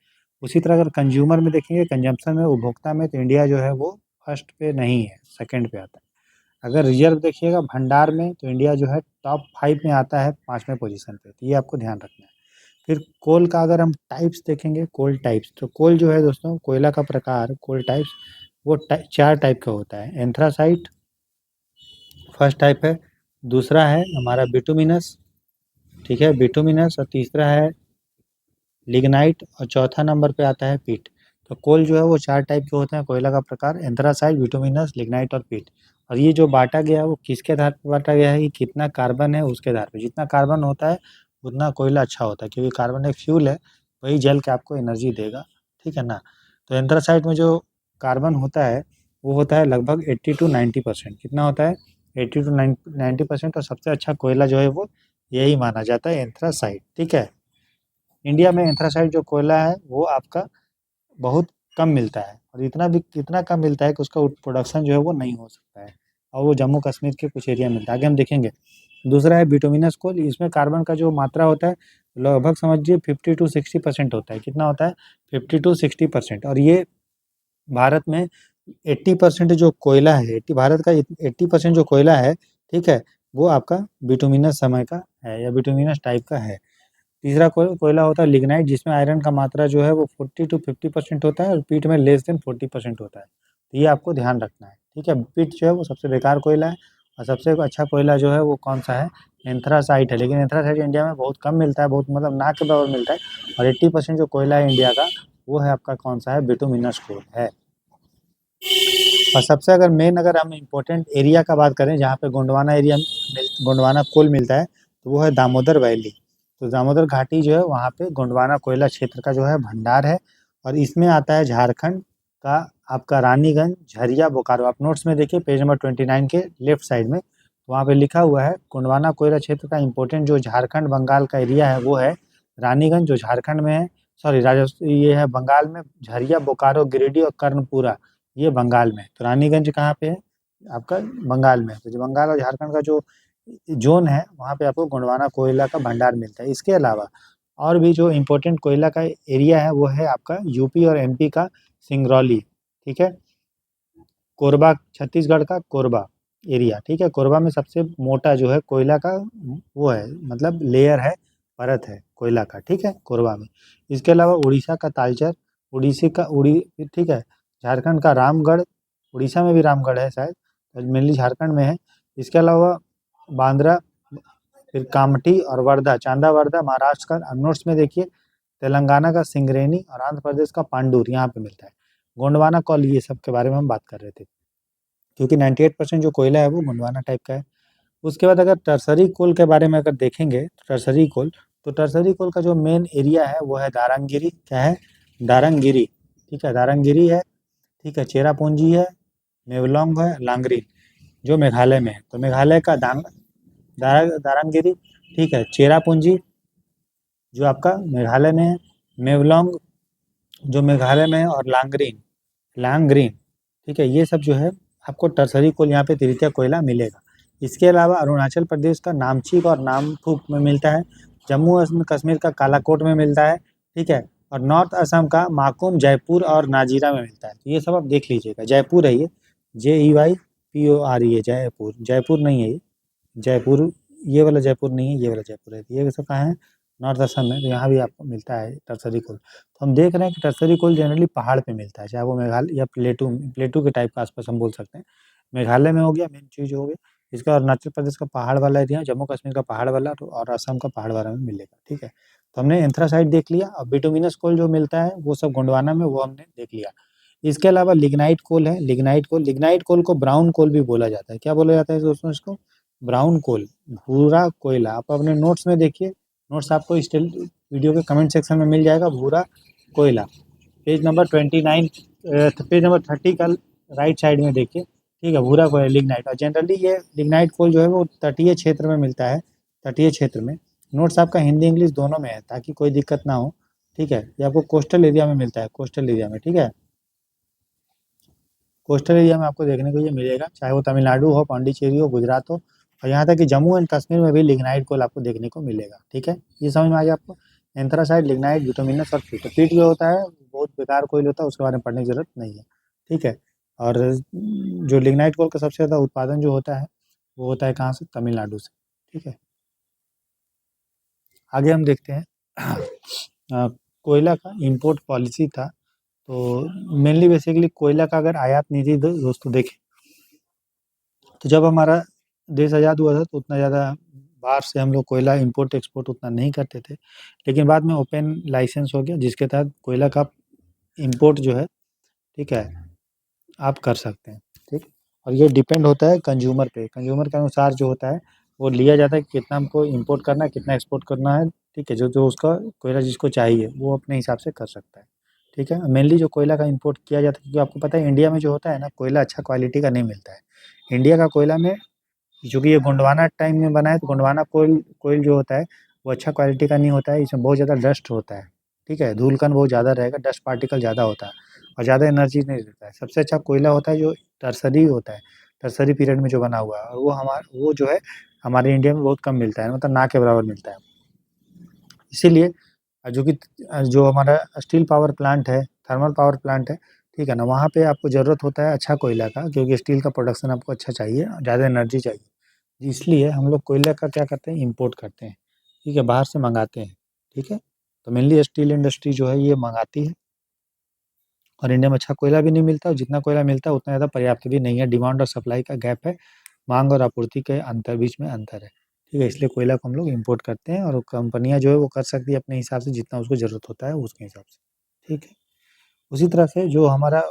उसी तरह अगर कंज्यूमर में देखेंगे, कंजम्पशन में, उपभोक्ता में, तो इंडिया जो है वो फर्स्ट पे नहीं है, सेकंड पे आता है। अगर रिजर्व देखिएगा भंडार में, तो इंडिया जो है टॉप 5 में आता है, 5वें पोजीशन पे। तो ये आपको ध्यान रखना है। फिर कोल का अगर हम टाइप्स देखेंगे, कोल टाइप्स, तो कोल जो है दोस्तों, कोयला का प्रकार, कोल टाइप्स, वो 4 टाइप का होता है। एंथ्रासाइट फर्स्ट टाइप है, दूसरा है हमारा बिटुमिनस, ठीक है, बिटुमिनस, और तीसरा है लिग्नाइट, और चौथा नंबर पे आता है पीट। तो कोल जो है वो 4 टाइप के होते हैं, कोयला का प्रकार, एंथ्रासाइट, बिटुमिनस, लिग्नाइट और पीट। और ये जो बांटा गया है वो किसके आधार पर बांटा गया है, कि कितना कार्बन है उसके आधार पर। जितना कार्बन होता है उतना कोयला अच्छा होता है, क्योंकि कार्बन एक फ्यूल है, वही जल के आपको एनर्जी देगा। ठीक है ना, तो एंथ्रासाइट में जो कार्बन होता है वो होता है लगभग 80 to 90%। कितना होता है, 80 to 90%। और सबसे अच्छा कोयला जो है वो यही माना जाता है, एंथ्रासाइट। ठीक है, इंडिया में एंथ्रासाइट जो कोयला है वो आपका बहुत कम मिलता है, और इतना कम मिलता है कि उसका प्रोडक्शन जो है वो नहीं हो सकता है, और वो जम्मू कश्मीर के कुछ एरिया में मिलता है। आगे हम देखेंगे। दूसरा है बिटुमिनस कोल, इसमें कार्बन का जो मात्रा होता है लगभग समझिए 50 to 60% होता है। कितना होता है, 50 to 60%। और ये भारत में 80% जो कोयला है, 80% जो कोयला है, ठीक है, वो आपका बिटुमिनस समय का है, या बिटुमिनस टाइप का है। तीसरा कोयला होता है लिग्नाइट, जिसमें आयरन का मात्रा जो है वो 40 to 50% होता है, और पीट में लेस देन 40% होता है। तो ये आपको ध्यान रखना है। ठीक है, पीट जो है वो सबसे बेकार कोयला है, और सबसे अच्छा कोयला जो है वो कौन सा है, एंथ्रासाइट है। लेकिन एंथ्रासाइट इंडिया में बहुत कम मिलता है, बहुत मतलब ना के बराबर मिलता है। और 80% जो कोयला है इंडिया का, वो है आपका कौन सा है, बिटुमिनस कोल है। और सबसे अगर मेन, अगर हम इम्पोर्टेंट एरिया का बात करें जहाँ पे गोंडवाना कोल मिलता है, तो वो है दामोदर वैली। तो दामोदर घाटी जो है वहाँ पे गोंडवाना कोयला क्षेत्र का जो है भंडार है। और इसमें आता है झारखंड का आपका रानीगंज, झरिया, बोकारो। आप नोट्स में देखिए पेज नंबर 29 के लेफ्ट साइड में, तो वहाँ पे लिखा हुआ है गोंडवाना कोयला क्षेत्र का इम्पोर्टेंट जो झारखंड बंगाल का एरिया है वो है रानीगंज, जो झारखंड में है, सॉरी राजस्थान, ये है बंगाल में, झरिया, बोकारो, गिरिडीह और कर्णपुरा, ये बंगाल में। तो रानीगंज कहाँ पे है? आपका बंगाल में। तो जो बंगाल और झारखंड का जो जोन है, वहाँ पे आपको गोंडवाना कोयला का भंडार मिलता है। इसके अलावा और भी जो इम्पोर्टेंट कोयला का एरिया है वो है आपका यूपी और एमपी का सिंगरौली, ठीक है। कोरबा, छत्तीसगढ़ का कोरबा एरिया, ठीक है। कोरबा में सबसे मोटा जो है कोयला का वो है, मतलब लेयर है, परत है कोयला का, ठीक है, कोरबा में। इसके अलावा उड़ीसा का तालचर, उड़ीसी का उड़ी ठीक है, झारखंड का रामगढ़, उड़ीसा में भी रामगढ़ है शायद, मेनली झारखंड में है। इसके अलावा बांद्रा, फिर कामठी और वर्धा, चांदा वर्धा महाराष्ट्र का। नोट्स में देखिए, तेलंगाना का सिंगरेनी और आंध्र प्रदेश का पांडुर यहाँ पे मिलता है। गोंडवाना कौल, ये सब के बारे में हम बात कर रहे थे, क्योंकि 98% जो कोयला है वो गोंडवाना टाइप का है। उसके बाद अगर टर्सरी कोल के बारे में अगर देखेंगे, टर्सरी कोल, तो टर्सरी कोल का जो मेन एरिया है वो है दारंगिरी, क्या है? दारंगिरी, ठीक है, दारंगिरी है, ठीक है, चेरापूंजी है, मेवलोंग है, लांगरी, जो मेघालय में है। तो मेघालय का दारंगिरी, ठीक है, चेरापूंजी जो आपका मेघालय में है, मेवलोंग जो मेघालय में है, और लांगरीन, लांगग्रीन, ठीक है, ये सब जो है आपको टर्सरी कोल यहाँ पे तृतीय कोयला मिलेगा। इसके अलावा अरुणाचल प्रदेश का नामची और नामथुक में मिलता है, जम्मू कश्मीर का कालाकोट में मिलता है, ठीक है, और नॉर्थ असम का माकुम, जयपुर और नाजीरा में मिलता है। तो ये सब आप देख लीजिएगा। जयपुर है ये, JEYPUR है, जयपुर, जयपुर नहीं है ये, जयपुर, ये वाला जयपुर नहीं है, ये वाला जयपुर है। ये सब कहाँ है? नॉर्थ असम में। तो यहाँ भी आपको मिलता है टर्सरी कोल। तो हम देख रहे हैं कि टर्सरी कोल जनरली पहाड़ पे मिलता है, चाहे वो मेघालय या प्लेटू के टाइप का आसपास हम बोल सकते हैं। मेघालय में हो गया मेन चीज़ हो गई, इसका अरुणाचल प्रदेश का पहाड़ वाला एरिया, जम्मू कश्मीर का पहाड़ वाला, और असम का पहाड़ वाला में मिलेगा, ठीक है। तो हमने एंथ्रासाइट देख लिया। और बिटुमिनस कोल जो मिलता है वो सब गोंडवाना में, वो हमने देख लिया। इसके अलावा लिग्नाइट कोल है, लिग्नाइट कोल को ब्राउन कोल भी बोला जाता है। क्या बोला जाता है दोस्तों इसको? ब्राउन कोल, भूरा कोयला। आप अपने नोट्स में देखिए, नोट्स आपको स्टिल वीडियो के कमेंट सेक्शन में मिल जाएगा, भूरा कोयला, पेज नंबर 29, पेज नंबर 30 का राइट साइड में देखिए, ठीक है, भूरा कोयला लिग्नाइट। और जनरली ये लिग्नाइट कोल जो है वो तटीय क्षेत्र में मिलता है, तटीय क्षेत्र में। नोट्स आपका हिंदी इंग्लिश दोनों में है, ताकि कोई दिक्कत ना हो, ठीक है। ये आपको कोस्टल एरिया में मिलता है, कोस्टल एरिया में, ठीक है। कोस्टल एरिया में आपको देखने को ये मिलेगा, चाहे वो तमिलनाडु हो, पांडिचेरी हो, गुजरात हो, और यहाँ तक कि जम्मू एंड कश्मीर में भी लिग्नाइट कोल आपको देखने को मिलेगा, ठीक है। ये समझ में आ गया आपको? एंथ्रासाइट, लिग्नाइट, बिटुमिनस और पीट। पीट जो होता है बहुत बेकार कोयल होता है, उसके बारे में पढ़ने की जरूरत नहीं है, ठीक है। और जो लिग्नाइट कोल का सबसे ज़्यादा उत्पादन जो होता है वो होता है कहाँ से? तमिलनाडु से, ठीक है। आगे हम देखते हैं अ, कोयला का इम्पोर्ट पॉलिसी था। तो मेनली बेसिकली कोयला का अगर आयात नीति दोस्तों देखें, तो जब हमारा देश आज़ाद हुआ था तो उतना ज़्यादा बाहर से हम लोग कोयला इंपोर्ट एक्सपोर्ट उतना नहीं करते थे। लेकिन बाद में ओपन लाइसेंस हो गया, जिसके तहत कोयला का इंपोर्ट जो है, ठीक है, आप कर सकते हैं, ठीक। और ये डिपेंड होता है कंज्यूमर पे, कंज्यूमर के अनुसार जो होता है वो लिया जाता है कि कितना हमको इंपोर्ट करना है, कितना एक्सपोर्ट करना है, ठीक है। जो जो उसका कोयला जिसको चाहिए वो अपने हिसाब से कर सकता है, ठीक है। मेनली जो कोयला का इंपोर्ट किया जाता है, क्योंकि आपको पता है इंडिया में जो होता है ना, कोयला अच्छा क्वालिटी का नहीं मिलता है। इंडिया का कोयला में, चूँकि ये गोंडवाना टाइम में बना है, तो गोंडवाना कोयल कोयल जो होता है वो अच्छा क्वालिटी का नहीं होता है। इसमें बहुत ज़्यादा डस्ट होता है, ठीक है, धूलकण बहुत ज़्यादा रहेगा, डस्ट पार्टिकल ज़्यादा होता है, और ज़्यादा एनर्जी नहीं देता है। सबसे अच्छा कोयला होता है जो टर्सरी होता है, टर्सरी पीरियड में जो बना हुआ है, और वो जो है हमारे इंडिया में बहुत कम मिलता है, मतलब ना के बराबर मिलता है। इसीलिए जो कि जो हमारा स्टील पावर प्लांट है, थर्मल पावर प्लांट है, ठीक है ना, वहाँ पे आपको ज़रूरत होता है अच्छा कोयला का, क्योंकि स्टील का प्रोडक्शन आपको अच्छा चाहिए, ज़्यादा एनर्जी चाहिए। इसलिए हम लोग कोयले का क्या करते हैं? इंपोर्ट करते हैं, ठीक है, बाहर से मंगाते हैं, ठीक है। तो मेनली स्टील इंडस्ट्री जो है ये मंगाती है, और इंडिया में अच्छा कोयला भी नहीं मिलता, और जितना कोयला मिलता है उतना ज़्यादा पर्याप्त भी नहीं है। डिमांड और सप्लाई का गैप है, मांग और आपूर्ति के बीच में अंतर है, ठीक है। इसलिए कोयला को हम लोग इंपोर्ट करते हैं, और कंपनियां जो है वो कर सकती है अपने हिसाब से, जितना उसको ज़रूरत होता है उसके हिसाब से, ठीक है। उसी तरह से जो हमारा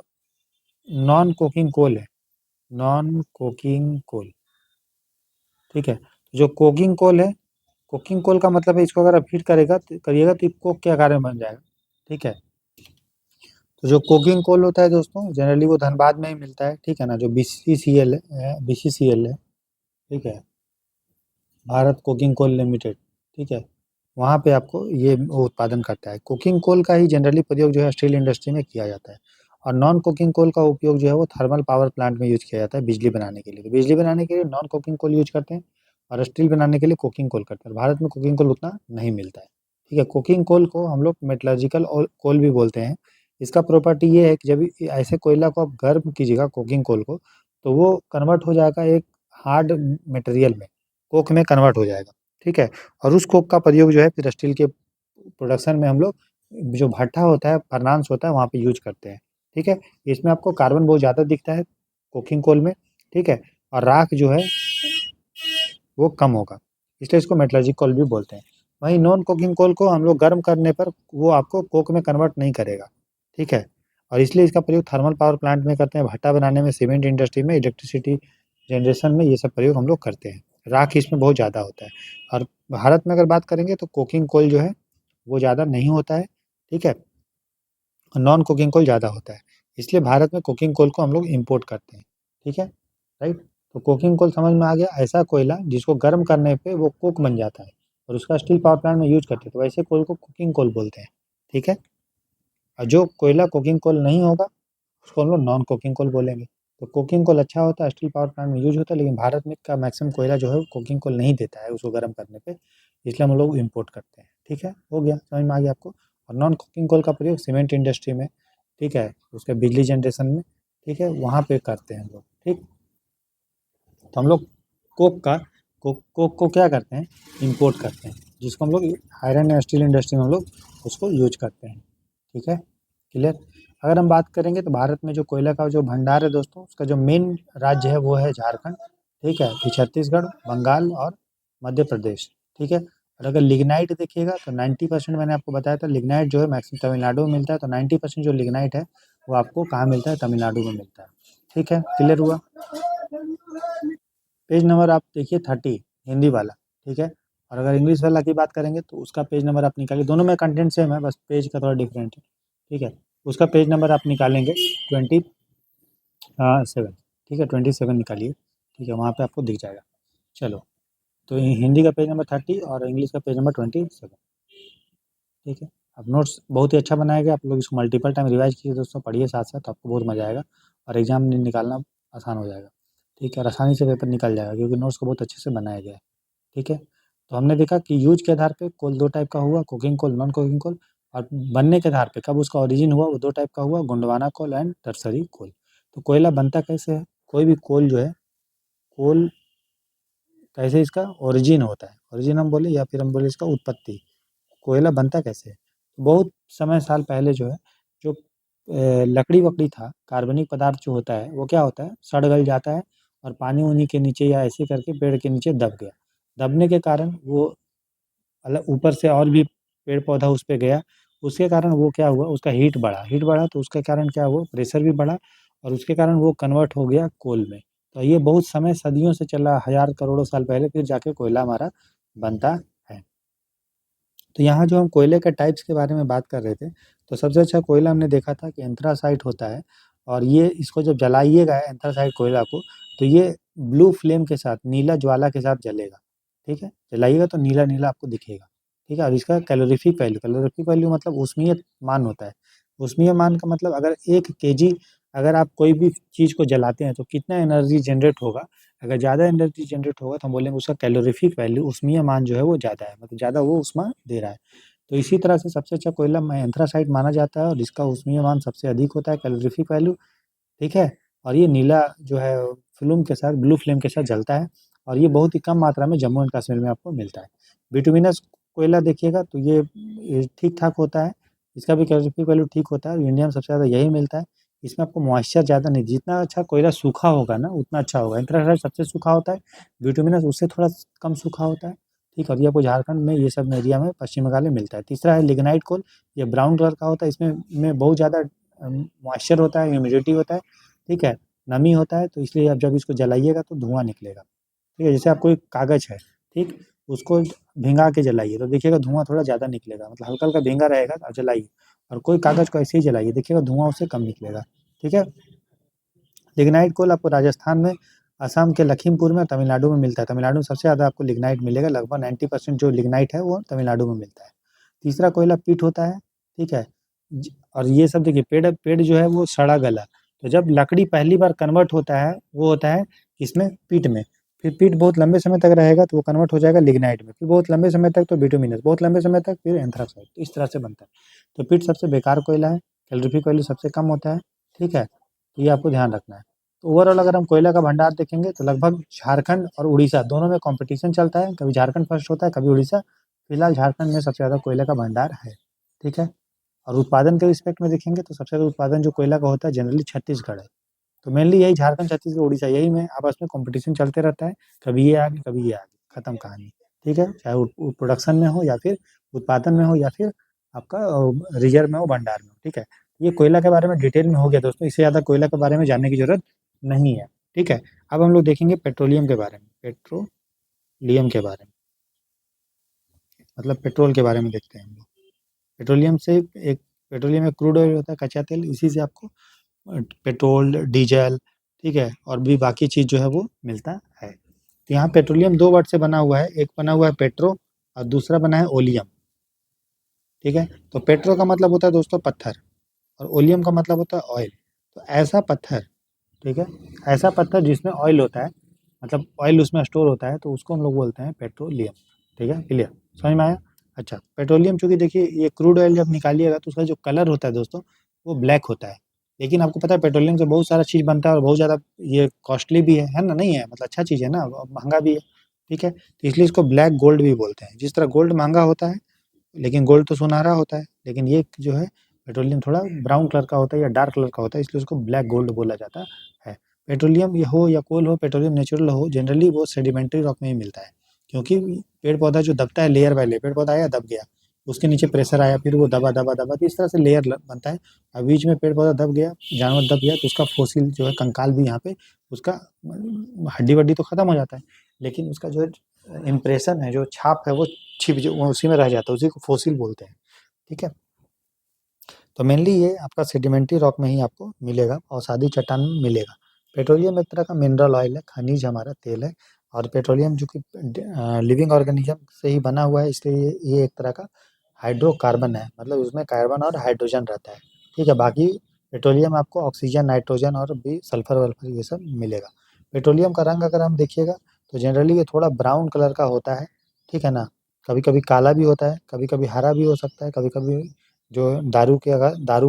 नॉन कोकिंग कोल है, नॉन कोकिंग कोल, ठीक है। जो कोकिंग कोल है, कुकिंग कोल का मतलब है, इसको अगर आप हीट करिएगा तो ये कोक के आकार में बन जाएगा, ठीक है। तो जो कोकिंग कोल होता है दोस्तों, जनरली वो धनबाद में ही मिलता है, ठीक है ना, जो BCCL है, ठीक है, भारत कोकिंग कोल लिमिटेड, ठीक है। वहाँ पे आपको ये वो उत्पादन करता है। कोकिंग कोल का ही जनरली प्रयोग जो है स्टील इंडस्ट्री में किया जाता है, और नॉन कोकिंग कोल का उपयोग जो है वो थर्मल पावर प्लांट में यूज़ किया जाता है बिजली बनाने के लिए। तो बिजली बनाने के लिए नॉन कोकिंग कोल यूज़ करते हैं, और स्टील बनाने के लिए कोकिंग कोल करते हैं। भारत में कोकिंग कोल उतना नहीं मिलता है, ठीक है। कोकिंग कोल को हम लोग मेटलर्जिकल कोल भी बोलते हैं। इसका प्रॉपर्टी ये है कि जब ऐसे कोयला को आप गर्म कीजिएगा कोकिंग कोल को, तो वो कन्वर्ट हो जाएगा एक हार्ड मटेरियल में, कोक में कन्वर्ट हो जाएगा, ठीक है। और उस कोक का प्रयोग जो है फिर स्टील के प्रोडक्शन में हम लोग जो भट्ठा होता है, फर्नांस होता है, वहाँ पे यूज करते हैं, ठीक है। इसमें आपको कार्बन बहुत ज़्यादा दिखता है कोकिंग कोल में, ठीक है, और राख जो है वो कम होगा, इसलिए इसको मेटलर्जिक कोल भी बोलते हैं। वहीं नॉन कोकिंग कोल को हम लोग गर्म करने पर वो आपको कोक में कन्वर्ट नहीं करेगा, ठीक है, और इसलिए इसका प्रयोग थर्मल पावर प्लांट में करते हैं, भट्टा बनाने में, सीमेंट इंडस्ट्री में, इलेक्ट्रिसिटी जनरेशन में ये सब प्रयोग हम लोग करते हैं। राख इसमें बहुत ज़्यादा होता है। और भारत में अगर बात करेंगे तो कोकिंग कोल जो है वो ज़्यादा नहीं होता है, ठीक है, और नॉन कोकिंग कोल ज़्यादा होता है, इसलिए भारत में कोकिंग कोल को हम लोग इम्पोर्ट करते हैं, ठीक है, राइट। तो कोकिंग कोल समझ में आ गया, ऐसा कोयला जिसको गर्म करने पे वो कोक बन जाता है, और उसका स्टील पावर प्लांट में यूज करते हैं, तो वैसे कोल को कुकिंग कोल बोलते हैं, ठीक है। और जो कोयला कुकिंग कोल नहीं होगा उसको हम लोग नॉन कुकिंग कोल बोलेंगे। तो कुकिंग कोल अच्छा होता है, स्टील पावर प्लांट में यूज होता है, लेकिन भारत में का मैक्सिमम कोयला जो है कुकिंग कोल नहीं देता है उसको गर्म करने पे, इसलिए हम लोग इम्पोर्ट करते हैं, ठीक है। हो गया, समझ में आ गया आपको। और नॉन कुकिंग कोल का प्रयोग सीमेंट इंडस्ट्री में, ठीक है, उसके बिजली जनरेशन में, ठीक है, वहाँ पे करते हैं हम लोग, ठीक। तो हम लोग कोक का कोक को क्या करते हैं, इम्पोर्ट करते हैं, जिसको हम लोग आयरन एंड स्टील इंडस्ट्री में हम लोग उसको यूज करते हैं, ठीक है, क्लियर। अगर हम बात करेंगे तो भारत में जो कोयला का जो भंडार है दोस्तों, उसका जो मेन राज्य है वो है झारखंड, ठीक है, फिर छत्तीसगढ़, बंगाल और मध्य प्रदेश, ठीक है। और अगर लिग्नाइट देखिएगा तो 90% मैंने आपको बताया था, लिग्नाइट जो है मैक्सिमम तमिलनाडु में मिलता है, तो 90% जो लिग्नाइट है वो आपको कहाँ मिलता है, तमिलनाडु में मिलता है, ठीक है, क्लियर हुआ। पेज नंबर आप देखिए 30 हिंदी वाला, ठीक है। और अगर इंग्लिश वाला की बात करेंगे तो उसका पेज नंबर आप निकालिए, दोनों में कंटेंट सेम है, बस पेज का थोड़ा डिफरेंट है, ठीक है। उसका पेज नंबर आप निकालेंगे 27, ठीक है, 27 निकालिए, ठीक है, वहाँ पे आपको दिख जाएगा। चलो, तो हिंदी का पेज नंबर 30 और इंग्लिश का पेज नंबर 27, ठीक है। अब नोट्स बहुत ही अच्छा बनाया गया, आप लोग इसको मल्टीपल टाइम रिवाइज कीजिए दोस्तों, पढ़िए साथ साथ, आपको बहुत मज़ा आएगा, और एग्जाम निकालना आसान हो जाएगा, ठीक है, और आसानी से पेपर निकल जाएगा क्योंकि नोट्स को बहुत अच्छे से बनाया गया है, ठीक है। तो हमने देखा कि यूज के आधार पे कोल दो टाइप का हुआ, cooking coal, non cooking coal, और बनने के आधार पे कब उसका ओरिजिन हुआ वो दो टाइप का हुआ, गोंडवाना कोल एंड टर्सरी कोल। तो कोयला बनता कैसे है, कोई भी कोल जो है, कोल कैसे इसका ओरिजिन होता है, ओरिजिन हम बोले या फिर हम बोले इसका उत्पत्ति, कोयला बनता कैसे है। बहुत समय साल पहले जो है, जो लकड़ी वकड़ी था, कार्बनिक पदार्थ जो होता है वो क्या होता है, सड़ गल जाता है, और पानी उनी के नीचे या ऐसे करके पेड़ के नीचे दब गया, दबने के कारण वो अलग ऊपर से और भी पेड़ पौधा उस पे गया, उसके कारण वो क्या हुआ, उसका हीट बढ़ा तो उसके कारण क्या हुआ, प्रेशर भी बढ़ा, और उसके कारण वो कन्वर्ट हो गया कोल में। तो ये बहुत समय सदियों से चला, हजार करोड़ों साल पहले फिर जाके कोयला हमारा बनता है। तो यहाँ जो हम कोयले के टाइप्स के बारे में बात कर रहे थे, तो सबसे अच्छा कोयला हमने देखा था कि एंथ्रासाइट होता है, और ये इसको जब जलाइएगा एंथ्रासाइट कोयला को, तो ये ब्लू फ्लेम के साथ, नीला ज्वाला के साथ जलेगा, ठीक है, जलाइएगा तो नीला नीला आपको दिखेगा, ठीक है। और इसका कैलोरीफिक वैल्यू मतलब ऊष्मीय मान होता है। ऊष्मीय मान का मतलब अगर 1 kg अगर आप कोई भी चीज़ को जलाते हैं तो कितना एनर्जी जनरेट होगा, अगर ज़्यादा एनर्जी जनरेट होगा तो हम बोलेंगे उसका कैलोरीफिक वैल्यू, ऊष्मीय मान जो है वो ज़्यादा है, मतलब ज़्यादा वो ऊष्मा दे रहा है। तो इसी तरह से सबसे अच्छा कोयला एंथ्रासाइट माना जाता है, और जिसका ऊष्मीय मान सबसे अधिक होता है, कैलोरीफिक वैल्यू, ठीक है। और ये नीला जो है फ्लूम के साथ, ब्लू फ्लेम के साथ जलता है, और ये बहुत ही कम मात्रा में जम्मू एंड कश्मीर में आपको मिलता है। बिटुमिनस कोयला देखिएगा तो ये ठीक ठाक होता है, इसका भी कैलोरीफिक वैल्यू ठीक होता है, इंडिया में सबसे ज़्यादा यही मिलता है। इसमें आपको मॉइस्चर ज़्यादा नहीं, जितना अच्छा कोयला सूखा होगा ना उतना अच्छा होगा। एंथ्रासाइट सबसे सूखा होता है, बिटुमिनस उससे थोड़ा कम सूखा होता है, ठीक है। और ये आपको झारखंड में ये सब एरिया में, पश्चिम बंगाल में मिलता है। तीसरा है लिग्नाइट कोल, ये ब्राउन कलर का होता है, इसमें बहुत ज़्यादा मॉइस्चर होता है, ह्यूमिडिटी होता है, ठीक है, नमी होता है, तो इसलिए आप जब इसको जलाइएगा तो धुआँ निकलेगा, ठीक है। जैसे आप कोई कागज़ है, ठीक, उसको भिंगा के जलाइए तो देखिएगा धुआँ थोड़ा ज़्यादा निकलेगा, मतलब हल्का-हल्का भींगा रहेगा, आप जलाइए। और कोई कागज़ को ऐसे ही जलाइए, देखिएगा धुआँ उससे कम निकलेगा, ठीक है। लिग्नाइट कोल आपको राजस्थान में असम के लखीमपुर में, तमिलनाडु में मिलता है। तमिलनाडु में सबसे ज़्यादा आपको लिग्नाइट मिलेगा, लगभग 90% जो लिग्नाइट है वो तमिलनाडु में मिलता है। तीसरा कोयला पीट होता है, ठीक है। और ये सब देखिए, पेड़ पेड़ जो है वो सड़ा गला, तो जब लकड़ी पहली बार कन्वर्ट होता है वो होता है इसमें, पीट में। फिर पीट बहुत लंबे समय तक रहेगा तो वो कन्वर्ट हो जाएगा लिग्नाइट में, फिर बहुत लंबे समय तक तो बिटुमिनस, बहुत लंबे समय तक फिर एंथ्राक्साइड, तो इस तरह से बनता है। तो पीट सबसे बेकार कोयला है, कैलोरीफिक वैल्यू सबसे कम होता है, ठीक है। तो ये आपको ध्यान रखना है। तो ओवरऑल अगर हम कोयला का भंडार देखेंगे तो लगभग झारखंड और उड़ीसा दोनों में कंपटीशन चलता है, कभी झारखंड फर्स्ट होता है, कभी उड़ीसा। फिलहाल झारखंड में सबसे ज़्यादा कोयले का भंडार है, ठीक है। और उत्पादन के रिस्पेक्ट में देखेंगे तो सबसे ज़्यादा उत्पादन जो कोयला का होता है जनरली छत्तीसगढ़ है। तो मेनली यही झारखंड, छत्तीसगढ़, उड़ीसा, यही में आपस में कंपटीशन चलते रहता है, कभी ये आगे कभी ये आगे, खत्म कहानी, ठीक है। चाहे वो प्रोडक्शन में हो या फिर उत्पादन में हो या फिर आपका रिजर्व में हो, भंडार में हो, ठीक है। ये कोयला के बारे में डिटेल में हो गया दोस्तों, इससे ज़्यादा कोयला के बारे में जानने की जरूरत नहीं है, ठीक है। अब हम लोग देखेंगे पेट्रोलियम के बारे में, पेट्रोलियम के बारे में, मतलब पेट्रोल के बारे में देखते हैं हम लोग। पेट्रोलियम से एक पेट्रोलियम एक क्रूड ऑयल होता है, कच्चा तेल, इसी से आपको पेट्रोल, डीजल, ठीक है, और भी बाकी चीज़ जो है वो मिलता है। तो यहाँ पेट्रोलियम दो वर्ड से बना हुआ है, एक बना हुआ है पेट्रो और दूसरा बना है ओलियम, ठीक है। तो पेट्रो का मतलब होता है दोस्तों पत्थर, और ओलियम का मतलब होता है ऑयल। तो ऐसा पत्थर, ठीक है, ऐसा पत्थर जिसमें ऑयल होता है, मतलब ऑयल उसमें स्टोर होता है, तो उसको हम लोग बोलते हैं पेट्रोलियम, ठीक है, क्लियर, समझ में आया। अच्छा, पेट्रोलियम चूँकि देखिए ये क्रूड ऑयल जब निकालिएगा तो उसका जो कलर होता है दोस्तों वो ब्लैक होता है। लेकिन आपको पता है पेट्रोलियम से बहुत सारा चीज़ बनता है और बहुत ज़्यादा ये कॉस्टली भी है ना? नहीं है, मतलब अच्छा चीज़ है ना, महँगा भी है, ठीक है। तो इसलिए इसको ब्लैक गोल्ड भी बोलते हैं। जिस तरह गोल्ड महँगा होता है, लेकिन गोल्ड तो सुनहरा होता है, लेकिन ये जो है पेट्रोलियम थोड़ा ब्राउन कलर का होता है या डार्क कलर का होता है, इसलिए उसको ब्लैक गोल्ड बोला जाता है। पेट्रोलियम ये हो या कोल हो, पेट्रोलियम नेचुरल हो, जनरली वो सेडिमेंट्री रॉक में ही मिलता है। क्योंकि पेड़ पौधा जो दबता है लेयर बाय लेयर, पेड़ पौधा आया दब गया, उसके नीचे प्रेशर आया, फिर वो दबा दबा दबा, तो इस तरह से लेयर बनता है। अब बीच में पेड़ पौधा दब गया, जानवर दब गया, तो उसका फोसिल जो है कंकाल भी यहाँ पे, उसका हड्डी वड्डी तो खत्म हो जाता है, लेकिन उसका जो इम्प्रेशन है, जो छाप है, वो छिप जो वो उसी में रह जाता है, उसी को फोसिल बोलते हैं, ठीक है। तो मेनली ये आपका सेडिमेंट्री रॉक में ही आपको मिलेगा और सादी चट्टान में मिलेगा। पेट्रोलियम एक तरह का मिनरल ऑयल है, खनिज हमारा तेल है। और पेट्रोलियम जो कि लिविंग ऑर्गेनिज्म से ही बना हुआ है, इसलिए ये एक तरह का हाइड्रोकार्बन है, मतलब उसमें कार्बन और हाइड्रोजन रहता है, ठीक है। बाकी पेट्रोलियम आपको ऑक्सीजन, नाइट्रोजन और भी सल्फर वल्फर ये सब मिलेगा। पेट्रोलियम का रंग अगर हम देखिएगा तो जनरली ये थोड़ा ब्राउन कलर का होता है, ठीक है ना। कभी कभी काला भी होता है, कभी कभी हरा भी हो सकता है, कभी कभी जो दारू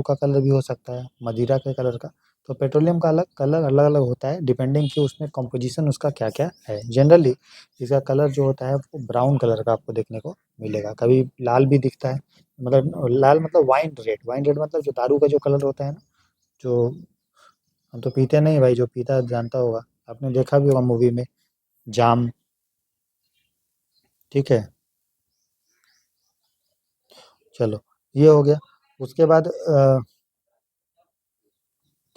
का कलर भी हो सकता है, मदिरा के कलर का। तो पेट्रोलियम का अलग कलर अलग अलग होता है, डिपेंडिंग कि उसमें कंपोजिशन उसका क्या क्या है। जनरली इसका कलर जो होता है वो ब्राउन कलर का आपको देखने को मिलेगा, कभी लाल भी दिखता है, मतलब लाल मतलब वाइन रेड, वाइन रेड मतलब जो दारू का जो कलर होता है ना, जो हम तो पीते नहीं भाई, जो पीता है जानता होगा, आपने देखा भी होगा मूवी में, जाम, ठीक है। चलो, ये हो गया। उसके बाद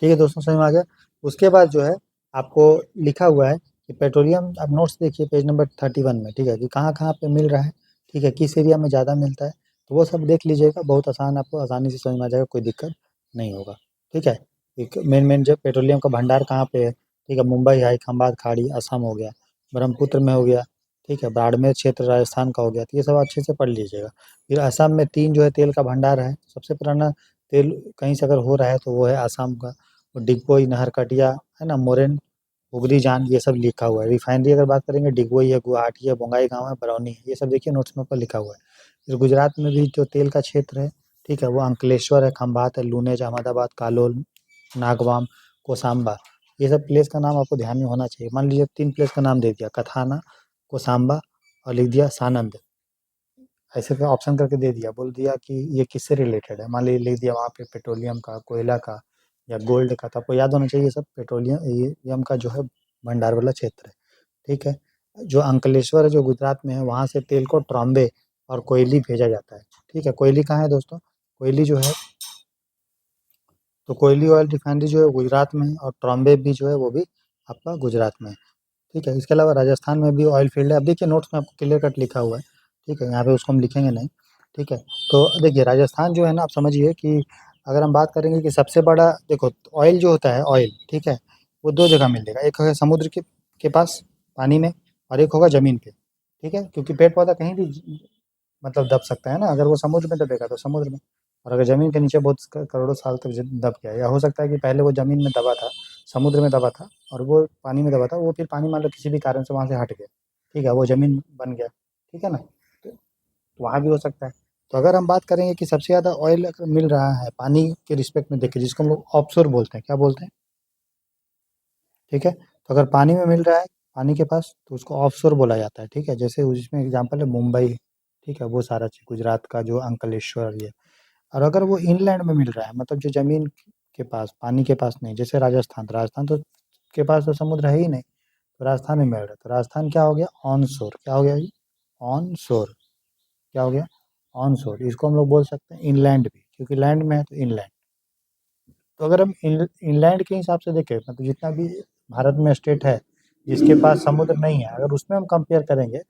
ठीक है दोस्तों, समझ में आ गया। उसके बाद जो है आपको लिखा हुआ है कि पेट्रोलियम, आप नोट्स देखिए पेज नंबर 31 में, ठीक है, कि कहाँ कहाँ पे मिल रहा है, ठीक है, किस एरिया में ज़्यादा मिलता है, तो वो सब देख लीजिएगा, बहुत आसान, आपको आसानी से समझ में आ जाएगा, कोई दिक्कत नहीं होगा, ठीक है। एक मेन मेन जो पेट्रोलियम का भंडार कहाँ पे है, ठीक है, मुंबई है, खंबात खाड़ी असम हो गया, ब्रह्मपुत्र में हो गया, ठीक है, बाड़मेर क्षेत्र राजस्थान का हो गया, तो ये सब अच्छे से पढ़ लीजिएगा। फिर असम में 3 जो है तेल का भंडार है, सबसे पुराना तेल कहीं से अगर हो रहा है तो वो है आसाम का, और डिगबोई, नहरकटिया, है ना, मोरेन, उगरी जान, ये सब लिखा हुआ है। रिफाइनरी अगर बात करेंगे, डिगबोई है, गुवाहाटी है, बोंगाईगाँव है, बरौनी है, ये सब देखिए नोट्स में ऊपर लिखा हुआ है। फिर गुजरात में भी जो तेल का क्षेत्र है, ठीक है, वो अंकलेश्वर है, खंभात है, लूनेज, अहमदाबाद, कालोल, नागवाम, कोसांबा, ये सब प्लेस का नाम आपको ध्यान में होना चाहिए। मान लीजिए 3 प्लेस का नाम दे दिया, कथाना, कोसांबा और लिख दिया सानंद, ऐसे का ऑप्शन करके दे दिया, बोल दिया कि ये किससे रिलेटेड है, मान लीजिए लिख दिया वहाँ पे पेट्रोलियम का, कोयला का या गोल्ड का, तो आपको याद होना चाहिए ये सब पेट्रोलियम ये यम का जो है भंडार वाला क्षेत्र है, ठीक है। जो अंकलेश्वर है जो गुजरात में है, वहाँ से तेल को ट्रॉम्बे और कोयली भेजा जाता है, ठीक है। कोयली कहाँ है दोस्तों, कोयली जो है, तो कोयली ऑयल रिफाइनरी जो है गुजरात में है, और ट्रॉम्बे भी जो है वो भी आपका गुजरात में है, ठीक है। इसके अलावा राजस्थान में भी ऑयल फील्ड है, अब देखिए नोट्स में आपको क्लियर कट लिखा हुआ है, ठीक है, यहाँ पे उसको हम लिखेंगे नहीं, ठीक है। तो देखिए राजस्थान जो है ना, आप समझिए कि अगर हम बात करेंगे कि सबसे बड़ा, देखो ऑयल जो होता है ऑयल, ठीक है, वो 2 जगह मिलेगा, एक है समुद्र के के पास पानी में, और एक होगा ज़मीन पे, ठीक है? क्योंकि पेड़-पौधा कहीं भी मतलब दब सकता है ना, अगर वो समुद्र में दबेगा तो समुद्र में, और अगर ज़मीन के नीचे बहुत करोड़ों साल तक दब गया, या हो सकता है कि पहले वो ज़मीन में दबा था, समुद्र में दबा था और वो पानी में दबा था, वो फिर पानी मान लो किसी भी कारण से वहाँ से हट गया, ठीक है? वो ज़मीन बन गया, ठीक है ना? तो वहाँ भी हो सकता है। तो अगर हम बात करेंगे कि सबसे ज़्यादा ऑयल अगर मिल रहा है पानी के रिस्पेक्ट में देखिए, जिसको हम लोग ऑफशोर बोलते हैं, क्या बोलते हैं? ठीक है? तो अगर पानी में मिल रहा है, पानी के पास, तो उसको ऑफशोर बोला जाता है, ठीक है? जैसे उसमें एग्ज़ाम्पल है मुंबई, ठीक है? वो सारा चीज़ गुजरात का जो अंकलेश्वर ये, और अगर वो इनलैंड में मिल रहा है, मतलब जो ज़मीन के पास, पानी के पास नहीं, जैसे राजस्थान, तो राजस्थान तो के पास तो समुद्र है ही नहीं, तो राजस्थान में मिल रहा है, तो राजस्थान क्या हो गया? ऑनशोर। क्या हो गया जी? ऑनशोर। क्या हो गया? ऑनशोर। इसको हम लोग बोल सकते हैं इनलैंड भी, क्योंकि लैंड में है तो इनलैंड। तो अगर हम इनलैंड के हिसाब से देखें, मतलब जितना भी भारत में स्टेट है जिसके पास समुद्र नहीं है, अगर उसमें हम कंपेयर करेंगे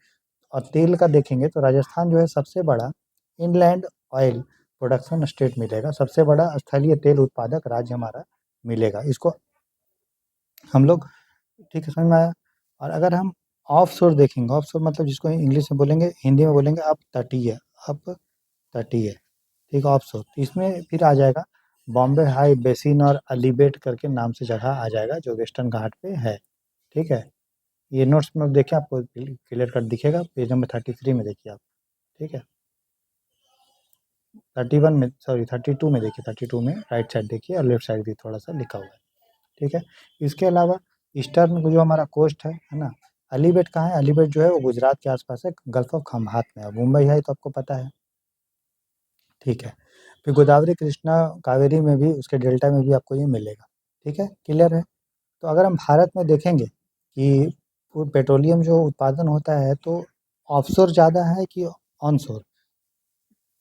और तेल का देखेंगे, तो राजस्थान जो है सबसे बड़ा इनलैंड ऑयल प्रोडक्शन स्टेट मिलेगा, सबसे बड़ा स्थलीय तेल उत्पादक राज्य हमारा मिलेगा। इसको हम लोग, ठीक है, समझ में आया? और अगर हम ऑफ शोर देखेंगे, ऑफ शोर मतलब जिसको इंग्लिश में बोलेंगे, हिंदी में बोलेंगे अपतटीय, अपतटीय, ठीक है, ऑफ शोर। तो इसमें फिर आ जाएगा बॉम्बे हाई बेसिन और अलीबेट करके नाम से जगह आ जाएगा, जो वेस्टर्न घाट पे है, ठीक है? ये नोट्स में देखिए, आपको क्लियर कट दिखेगा, पेज नंबर 33 में देखिए आप, ठीक है? 31 में, सॉरी 32 में देखिए, 32 में राइट साइड देखिए, और लेफ्ट साइड भी थोड़ा सा लिखा हुआ है, ठीक है? इसके अलावा ईस्टर्न जो हमारा कोस्ट है ना, अलीबेट कहाँ है? अलीबेट जो है वो गुजरात के आसपास है, गल्फ ऑफ खम्भात में है। मुंबई है तो आपको पता है, ठीक है? फिर गोदावरी, कृष्णा, कावेरी में भी, उसके डेल्टा में भी आपको ये मिलेगा, ठीक है? क्लियर है? तो अगर हम भारत में देखेंगे कि पेट्रोलियम जो उत्पादन होता है, तो ऑफशोर ज़्यादा है कि ऑनशोर?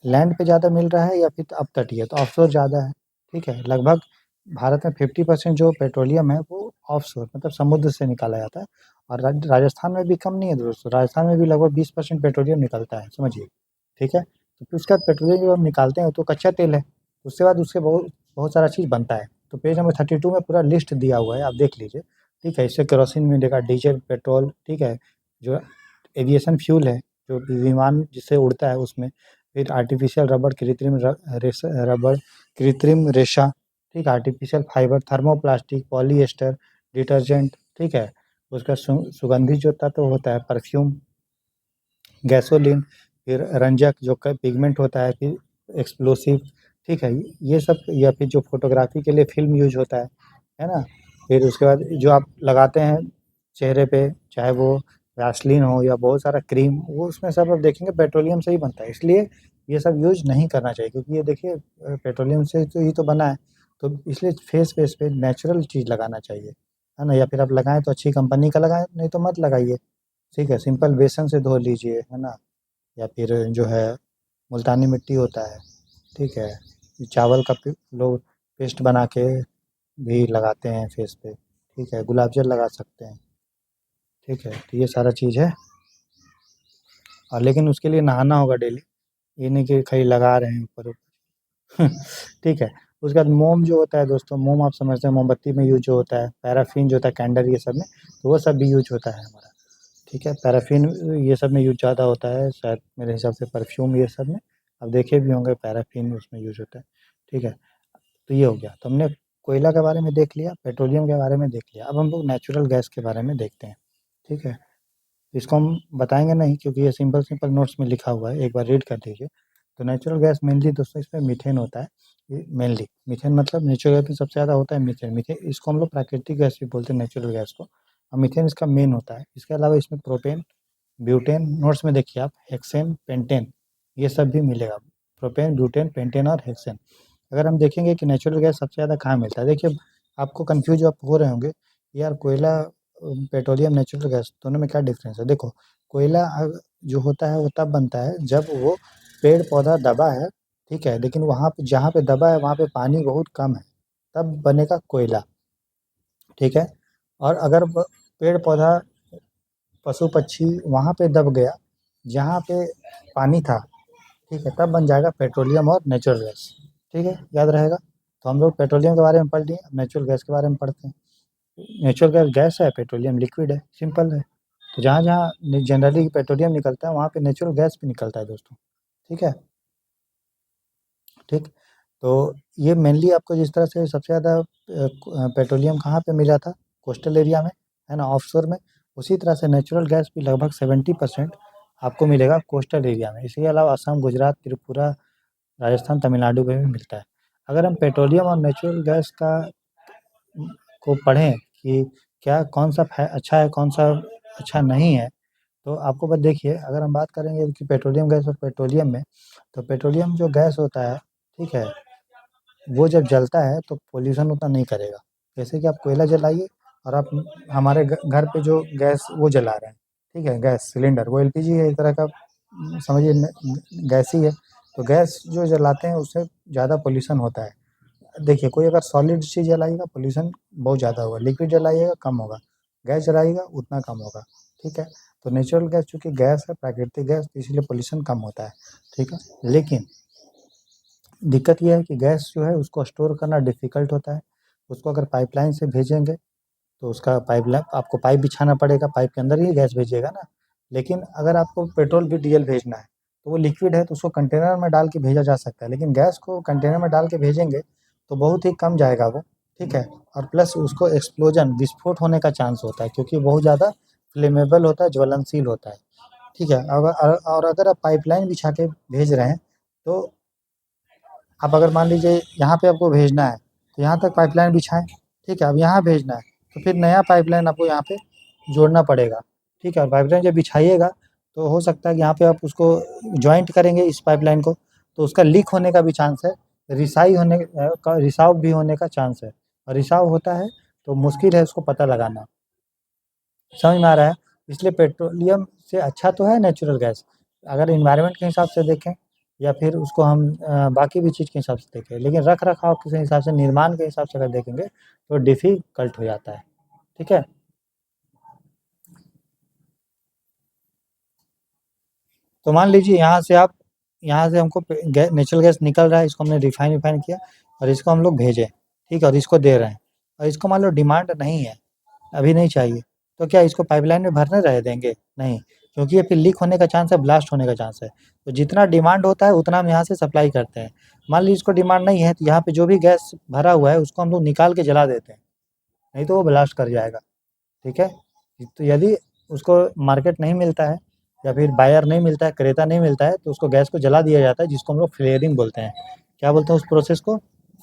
लैंड पे ज़्यादा मिल रहा है या फिर अपतटीय? तो ऑफशोर ज़्यादा है, ठीक है? लगभग भारत में 50% जो पेट्रोलियम है वो ऑफशोर, मतलब समुद्र से निकाला जाता है, और राजस्थान में भी कम नहीं है दोस्तों, राजस्थान में भी लगभग 20% पेट्रोलियम निकलता है, समझिए, ठीक है? तो फिर उसके बाद पेट्रोलियम जब हम निकालते हैं तो कच्चा तेल है, उसके बाद उससे बहुत बहुत सारा चीज़ बनता है। तो पेज नंबर 32 में पूरा लिस्ट दिया हुआ है, आप देख लीजिए, ठीक है? इससे केरोसिन मिलेगा, डीजल, पेट्रोल, ठीक है? जो एविएशन फ्यूल है, जो विमान जिससे उड़ता है उसमें, फिर आर्टिफिशियल रबड़, रबड़, कृत्रिम रेशा, ठीक है? Artificial fibre, thermoplastic, polyester, detergent, ठीक है? उसका सुगंधित जो तत्व होता है, परफ्यूम, गैसोलीन, फिर रंजक जो पिगमेंट होता है, फिर एक्सप्लोसिव, ठीक है? ये सब, या फिर जो फोटोग्राफी के लिए फिल्म यूज होता है ना? फिर उसके बाद जो आप लगाते हैं चेहरे पे, चाहे वो वैसलीन हो या बहुत सारा क्रीम, वो उसमें सब आप देखेंगे पेट्रोलियम से ही बनता है, इसलिए ये सब यूज नहीं करना चाहिए, क्योंकि ये देखिए पेट्रोलियम से तो ही तो बना है। तो इसलिए फेस पे नेचुरल चीज़ लगाना चाहिए, है ना? या फिर आप लगाएं तो अच्छी कंपनी का लगाएं, नहीं तो मत लगाइए, ठीक है? सिंपल बेसन से धो लीजिए, है ना? या फिर जो है मुल्तानी मिट्टी होता है, ठीक है? चावल का लोग पेस्ट बना के भी लगाते हैं फेस पे, ठीक है? गुलाब जल लगा सकते हैं, ठीक है? तो ये सारा चीज़ है, और लेकिन उसके लिए नहाना होगा डेली, ये नहीं कि खाली लगा रहे हैं ऊपर ऊपर ठीक है? उसके बाद मोम जो होता है दोस्तों, मोम आप समझते हैं, मोमबत्ती में यूज जो होता है, पैराफिन जो होता है कैंडल, ये सब में, तो वो सब भी यूज होता है हमारा, ठीक है? पैराफिन ये सब में यूज ज़्यादा होता है शायद, मेरे हिसाब से परफ्यूम ये सब में आप देखे भी होंगे, पैराफिन उसमें यूज होता है, ठीक है? तो ये हो गया, तो हमने कोयला के बारे में देख लिया, पेट्रोलियम के बारे में देख लिया, अब हम लोग नेचुरल गैस के बारे में देखते हैं, ठीक है? इसको हम बताएंगे नहीं, क्योंकि ये सिंपल सिंपल नोट्स में लिखा हुआ है, एक बार रीड कर लीजिए। तो नेचुरल गैस मेनली दोस्तों, इसमें मीथेन होता है, ये मेनली मीथेन, मतलब नेचुरल गैस में सबसे ज़्यादा होता है मीथेन। मीथेन इसको हम लोग प्राकृतिक गैस भी बोलते हैं, नेचुरल गैस को, और मीथेन इसका मेन होता है। इसके अलावा इसमें प्रोपेन, ब्यूटेन, नोट्स में देखिए आप, हेक्सेन, पेंटेन, ये सब भी मिलेगा। प्रोपेन, ब्यूटेन, पेंटेन और हेक्सेन। अगर हम देखेंगे कि नेचुरल गैस सबसे ज़्यादा कहाँ मिलता है, देखिए आपको कन्फ्यूज आप हो रहे होंगे, यार कोयला, पेट्रोलियम, नेचुरल गैस दोनों में क्या डिफरेंस है? देखो, कोयला जो होता है वो तब बनता है जब वो पेड़ पौधा दबा है, ठीक है? लेकिन वहाँ पे जहाँ पे दबा है वहाँ पे पानी बहुत कम है, तब बनेगा कोयला, ठीक है? और अगर पेड़ पौधा, पशु पक्षी वहाँ पे दब गया जहाँ पे पानी था, ठीक है, तब बन जाएगा पेट्रोलियम और नेचुरल गैस, ठीक है? याद रहेगा। तो हम लोग पेट्रोलियम के बारे में पढ़ लिए, अब नेचुरल गैस के बारे में पढ़ते हैं। नेचुरल गैस गैस है, पेट्रोलियम लिक्विड है, सिंपल है। तो जहाँ जहाँ जनरली पेट्रोलियम निकलता है वहाँ पे नेचुरल गैस भी निकलता है दोस्तों, ठीक है। ठीक, तो ये मेनली आपको जिस तरह से सबसे ज़्यादा पेट्रोलियम कहाँ पे मिला था, कोस्टल एरिया में, है ना, ऑफशोर में। उसी तरह से नेचुरल गैस भी लगभग 70% आपको मिलेगा कोस्टल एरिया में। इसके अलावा असम, गुजरात, त्रिपुरा, राजस्थान, तमिलनाडु में भी मिलता है। अगर हम पेट्रोलियम और नेचुरल गैस का को पढ़ें कि क्या कौन सा अच्छा है, कौन सा अच्छा नहीं है, तो आपको बस देखिए, अगर हम बात करेंगे कि पेट्रोलियम गैस और पेट्रोलियम में, तो पेट्रोलियम जो गैस होता है, ठीक है, वो जब जलता है तो पोल्यूशन उतना नहीं करेगा। जैसे कि आप कोयला जलाइए और आप हमारे घर पे जो गैस वो जला रहे हैं, ठीक है, गैस सिलेंडर, वो एलपीजी है, एक तरह का समझिए गैस ही है। तो गैस जो जलाते हैं उससे ज़्यादा पोल्यूशन होता है। देखिए, कोई अगर सॉलिड चीज़ जलाइएगा पोल्यूशन बहुत ज़्यादा होगा, लिक्विड जलाइएगा कम होगा, गैस जलाइएगा उतना कम होगा, ठीक है। तो नेचुरल गैस चूँकि गैस है, प्राकृतिक गैस, तो इसलिए पोल्यूशन कम होता है, ठीक है। लेकिन दिक्कत ये है कि गैस जो है उसको स्टोर करना डिफ़िकल्ट होता है। उसको अगर पाइपलाइन से भेजेंगे तो उसका पाइपलाइन आपको पाइप बिछाना पड़ेगा, पाइप के अंदर ही गैस भेजिएगा ना। लेकिन अगर आपको पेट्रोल भी डीज़ल भेजना है, तो वो लिक्विड है तो उसको कंटेनर में डाल के भेजा जा सकता है। लेकिन गैस को कंटेनर में डाल के भेजेंगे तो बहुत ही कम जाएगा वो, ठीक है। और प्लस उसको एक्सप्लोजन, विस्फोट होने का चांस होता है, क्योंकि बहुत ज़्यादा फ्लेमेबल होता है, ज्वलनशील होता है, ठीक है। और अगर आप पाइपलाइन बिछा के भेज रहे हैं, तो आप अगर मान लीजिए यहाँ पे आपको भेजना है, तो यहाँ तक पाइपलाइन बिछाएँ, ठीक है। अब यहाँ भेजना है, तो फिर नया पाइपलाइन आपको यहाँ पे जोड़ना पड़ेगा, ठीक है। और पाइपलाइन जब बिछाइएगा, तो हो सकता है कि यहाँ पे आप उसको जॉइंट करेंगे इस पाइपलाइन को, तो उसका लीक होने का भी चांस है, रिसाव भी होने का चांस है। और रिसाव होता है, तो मुश्किल है उसको पता लगाना। समझ में आ रहा है? इसलिए पेट्रोलियम से अच्छा तो है नेचुरल गैस, अगर एनवायरनमेंट के हिसाब से देखें, या फिर उसको हम बाकी भी चीज़ के हिसाब से देखें। लेकिन रख-रखाव के हिसाब से, निर्माण के हिसाब से अगर देखेंगे, तो डिफ़िकल्ट हो जाता है, ठीक है? तो मान लीजिए यहाँ से हमको नेचुरल गैस निकल रहा है, इसको हमने रिफाइन किया और इसको हम लोग भेजे, ठीक है, और इसको दे रहे हैं। और इसको मान लो डिमांड नहीं है, अभी नहीं चाहिए, तो क्या इसको पाइपलाइन में भरने रह देंगे? नहीं, क्योंकि ये फिर लीक होने का चांस है, ब्लास्ट होने का चांस है। तो जितना डिमांड होता है उतना हम यहाँ से सप्लाई करते हैं। मान लीजिए इसको डिमांड नहीं है, तो यहाँ पे जो भी गैस भरा हुआ है उसको हम लोग निकाल के जला देते हैं, नहीं तो वो ब्लास्ट कर जाएगा, ठीक है। तो यदि उसको मार्केट नहीं मिलता है, या फिर बायर नहीं मिलता है, क्रेता नहीं मिलता है, तो उसको गैस को जला दिया जाता है, जिसको हम लोग फ्लेयरिंग बोलते हैं। क्या बोलते हैं उस प्रोसेस को?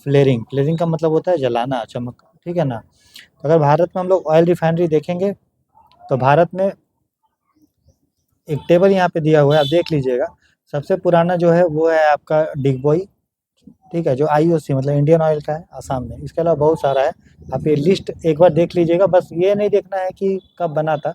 फ्लेयरिंग। फ्लेयरिंग का मतलब होता है जलाना, चमक, ठीक है ना। तो अगर भारत में हम लोग ऑयल रिफाइनरी देखेंगे, तो भारत में एक टेबल यहाँ पे दिया हुआ है, आप देख लीजिएगा। सबसे पुराना जो है वो है आपका डिगबोई, ठीक है, जो आईओसी मतलब इंडियन ऑयल का है, आसाम में। इसके अलावा बहुत सारा है, आप ये लिस्ट एक बार देख लीजिएगा। बस ये नहीं देखना है कि कब बना था।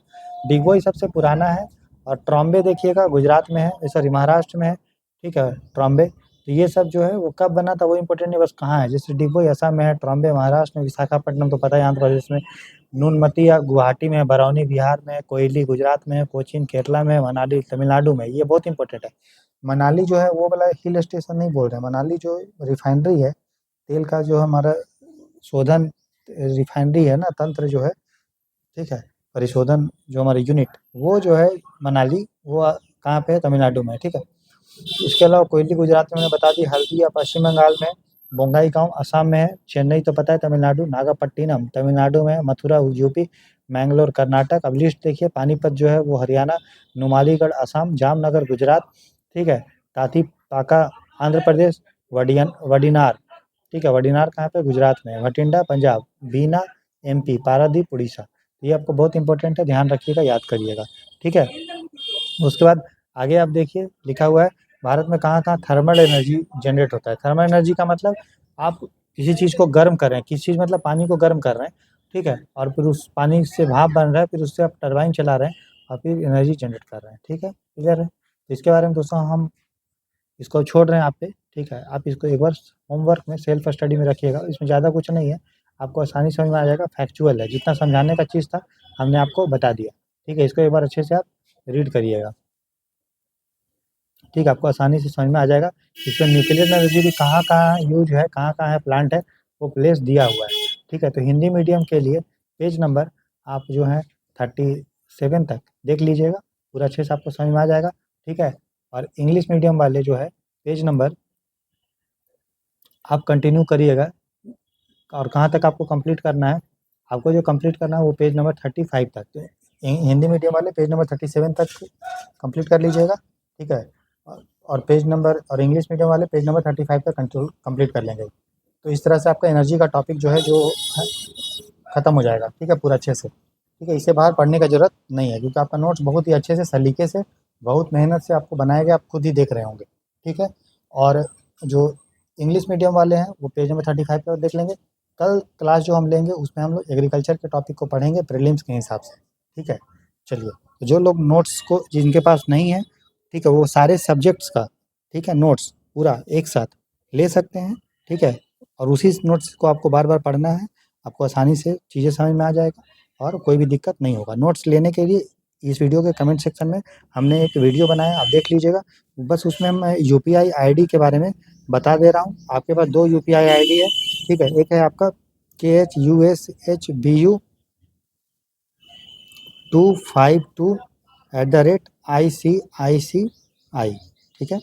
डिगबोई सबसे पुराना है। और ट्रॉम्बे देखिएगा, गुजरात में है, सॉरी महाराष्ट्र में है, ठीक है, ट्रॉम्बे। तो ये सब जो है वो कब बना था वो इम्पोर्टेंट नहीं, बस कहाँ है। जैसे डिगबोई असम में है, ट्रॉम्बे महाराष्ट्र में, विशाखापट्टनम तो पता है आंध्र प्रदेश में, नूनमती या गुवाहाटी में है, बरौनी बिहार में है, कोयली गुजरात में है, कोचीन केरला में है, मनाली तमिलनाडु में है। ये बहुत इंपॉर्टेंट है। मनाली जो है वो वाला हिल स्टेशन नहीं बोल रहे हैं, मनाली जो रिफाइनरी है, तेल का जो हमारा शोधन रिफाइनरी है ना, तंत्र जो है, ठीक है, परिशोधन जो हमारी यूनिट, वो जो है मनाली, वो कहाँ पे है? तमिलनाडु में है, ठीक है। इसके अलावा कोयली गुजरात में मैंने बता दी, हल्दिया पश्चिम बंगाल में, बोंगाईगांव असम में है, चेन्नई तो पता है तमिलनाडु, नागपट्टिनम तमिलनाडु में है, मथुरा यूपी, मैंगलोर कर्नाटक। अब लिस्ट देखिए, पानीपत जो है वो हरियाणा, नुमालीगढ़ असम, जामनगर गुजरात, ठीक है, तातीपाका आंध्र प्रदेश, वडिनार, ठीक है, वडिनार कहाँ पे? गुजरात में, भटिंडा पंजाब, बीना एमपी, पारादीप उड़ीसा। ये आपको बहुत इंपॉर्टेंट है, ध्यान रखिएगा, याद करिएगा, ठीक है। उसके बाद आगे आप देखिए, लिखा हुआ है भारत में कहाँ-कहाँ थर्मल एनर्जी जनरेट होता है। थर्मल एनर्जी का मतलब आप किसी चीज़ को गर्म कर रहे हैं, किसी चीज़ मतलब पानी को गर्म कर रहे हैं, ठीक है? और फिर उस पानी से भाप बन रहा है, फिर उससे आप टरबाइन चला रहे हैं और फिर एनर्जी जनरेट कर रहे हैं, ठीक है? क्लियर है? तो इसके बारे में दोस्तों हम इसको छोड़ रहे हैं आप पे, ठीक है? आप इसको एक बार होमवर्क में सेल्फ स्टडी में रखिएगा, इसमें ज़्यादा कुछ नहीं है, आपको आसानी से समझ में आ जाएगा, फैक्चुअल है, जितना समझाने का चीज़ था हमने आपको बता दिया, ठीक है? इसको एक बार अच्छे से आप रीड करिएगा। ठीक है, आपको आसानी से समझ में आ जाएगा। इसमें न्यूक्लियर एनर्जी भी कहाँ-कहाँ यूज़ है, कहाँ-कहाँ है प्लांट है, वो प्लेस दिया हुआ है। ठीक है, तो हिंदी मीडियम के लिए पेज नंबर आप जो है 37 तक देख लीजिएगा, पूरा अच्छे से आपको समझ में आ जाएगा, ठीक है। और इंग्लिश मीडियम वाले जो है पेज नंबर आप कंटिन्यू करिएगा, और कहाँ तक आपको कंप्लीट करना है, आपको जो कंप्लीट करना है वो पेज नंबर 35 तक। तो हिंदी मीडियम वाले पेज नंबर 37 तक कंप्लीट कर लीजिएगा, ठीक है। और पेज नंबर और इंग्लिश मीडियम वाले पेज नंबर 35 तक कंप्लीट कर लेंगे। तो इस तरह से आपका एनर्जी का टॉपिक जो है जो है ख़त्म हो जाएगा, ठीक है, पूरा अच्छे से, ठीक है। इससे बाहर पढ़ने का ज़रूरत नहीं है, क्योंकि आपका नोट्स बहुत ही अच्छे से सलीके से बहुत मेहनत से आपको बनाया गया, आप खुद ही देख रहे होंगे, ठीक है। और जो इंग्लिश मीडियम वाले हैं वो पेज नंबर 35 पर देख लेंगे। कल क्लास जो हम लेंगे उसमें हम लोग एग्रीकल्चर के टॉपिक को पढ़ेंगे प्रीलिम्स के हिसाब से, ठीक है। चलिए, तो जो लोग नोट्स को जिनके पास नहीं है, ठीक है, वो सारे सब्जेक्ट्स का, ठीक है, नोट्स पूरा एक साथ ले सकते हैं, ठीक है। और उसी नोट्स को आपको बार बार पढ़ना है, आपको आसानी से चीज़ें समझ में आ जाएगा और कोई भी दिक्कत नहीं होगा। नोट्स लेने के लिए इस वीडियो के कमेंट सेक्शन में हमने एक वीडियो बनाया, आप देख लीजिएगा। बस उसमें मैं यूपीआई आईडी के बारे में बता दे रहा हूँ। आपके पास 2 यूपीआई आईडी है, ठीक है। एक है आपका KHUSHBU252@ICICI, ठीक है,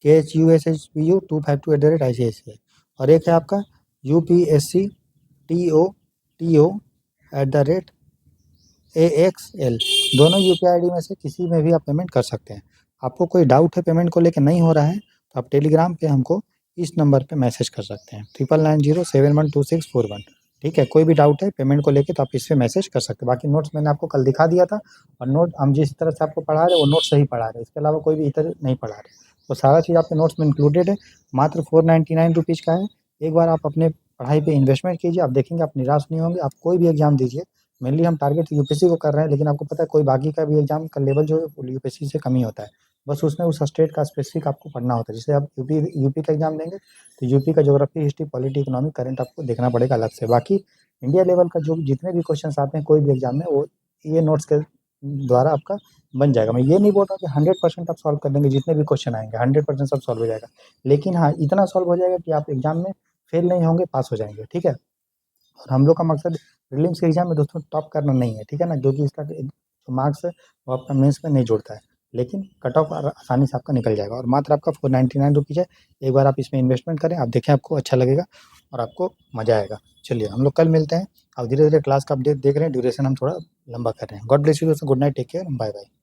KHUSHBU252@ICICI। और एक है आपका UPSCTOTO@AXL। दोनों यूपीआई आईडी में से किसी में भी आप पेमेंट कर सकते हैं। आपको कोई डाउट है पेमेंट को लेके नहीं हो रहा है, तो आप टेलीग्राम पे हमको इस नंबर पे मैसेज कर सकते हैं 9990712641, ठीक है। कोई भी डाउट है पेमेंट को लेके तो आप इस पे मैसेज कर सकते हैं। बाकी नोट्स मैंने आपको कल दिखा दिया था, और नोट हम जिस तरह से आपको पढ़ा रहे हैं वो नोट सही पढ़ा रहे हैं, इसके अलावा कोई भी इतर नहीं पढ़ा रहे। तो सारा चीज़ आपके नोट्स में इंक्लूडेड है, मात्र 499 रुपीज़ का है। एक बार आप अपने पढ़ाई पे इन्वेस्टमेंट कीजिए, आप देखेंगे आप निराश नहीं होंगे। आप कोई भी एग्ज़ाम दीजिए, मेनली हम टारगेट यूपीएससी को कर रहे हैं, लेकिन आपको पता है कोई बाकी का भी एग्ज़ाम का लेवल जो है वो यूपीएससी से कम ही होता है। बस उसमें उस स्टेट का स्पेसिफिक आपको पढ़ना होता है। जैसे आप यूपी का एग्ज़ाम देंगे तो यूपी का geography, history, polity, economy, current आपको देखना पड़ेगा अलग से। बाकी इंडिया लेवल का जो जितने भी क्वेश्चंस आते हैं कोई भी एग्ज़ाम में, वो ये नोट्स के द्वारा आपका बन जाएगा। मैं ये नहीं बोल रहा कि 100% आप सॉल्व कर देंगे, जितने भी क्वेश्चन आएँगे 100% सब सॉल्व हो जाएगा। लेकिन हाँ, इतना सॉल्व हो जाएगा कि आप एग्ज़ाम में फेल नहीं होंगे, पास हो जाएँगे, ठीक है। और हम लोग का मकसद प्रीलिम्स के एग्ज़ाम में दोस्तों टॉप करना नहीं है, ठीक है ना, क्योंकि इसका जो मार्क्स है वो आपका मेंस में नहीं जुड़ता है, लेकिन कट ऑफ आसानी से आपका निकल जाएगा। और मात्र आपका 499 रुपीज़ है। एक बार आप इसमें इन्वेस्टमेंट करें, आप देखें आपको अच्छा लगेगा और आपको मज़ा आएगा। चलिए, हम लोग कल मिलते हैं। अब धीरे-धीरे क्लास का अपडेट देख रहे हैं, ड्यूरेशन हम थोड़ा लंबा कर रहे हैं। गॉड ब्लेस यू दोस्तों, good night, take care, bye bye.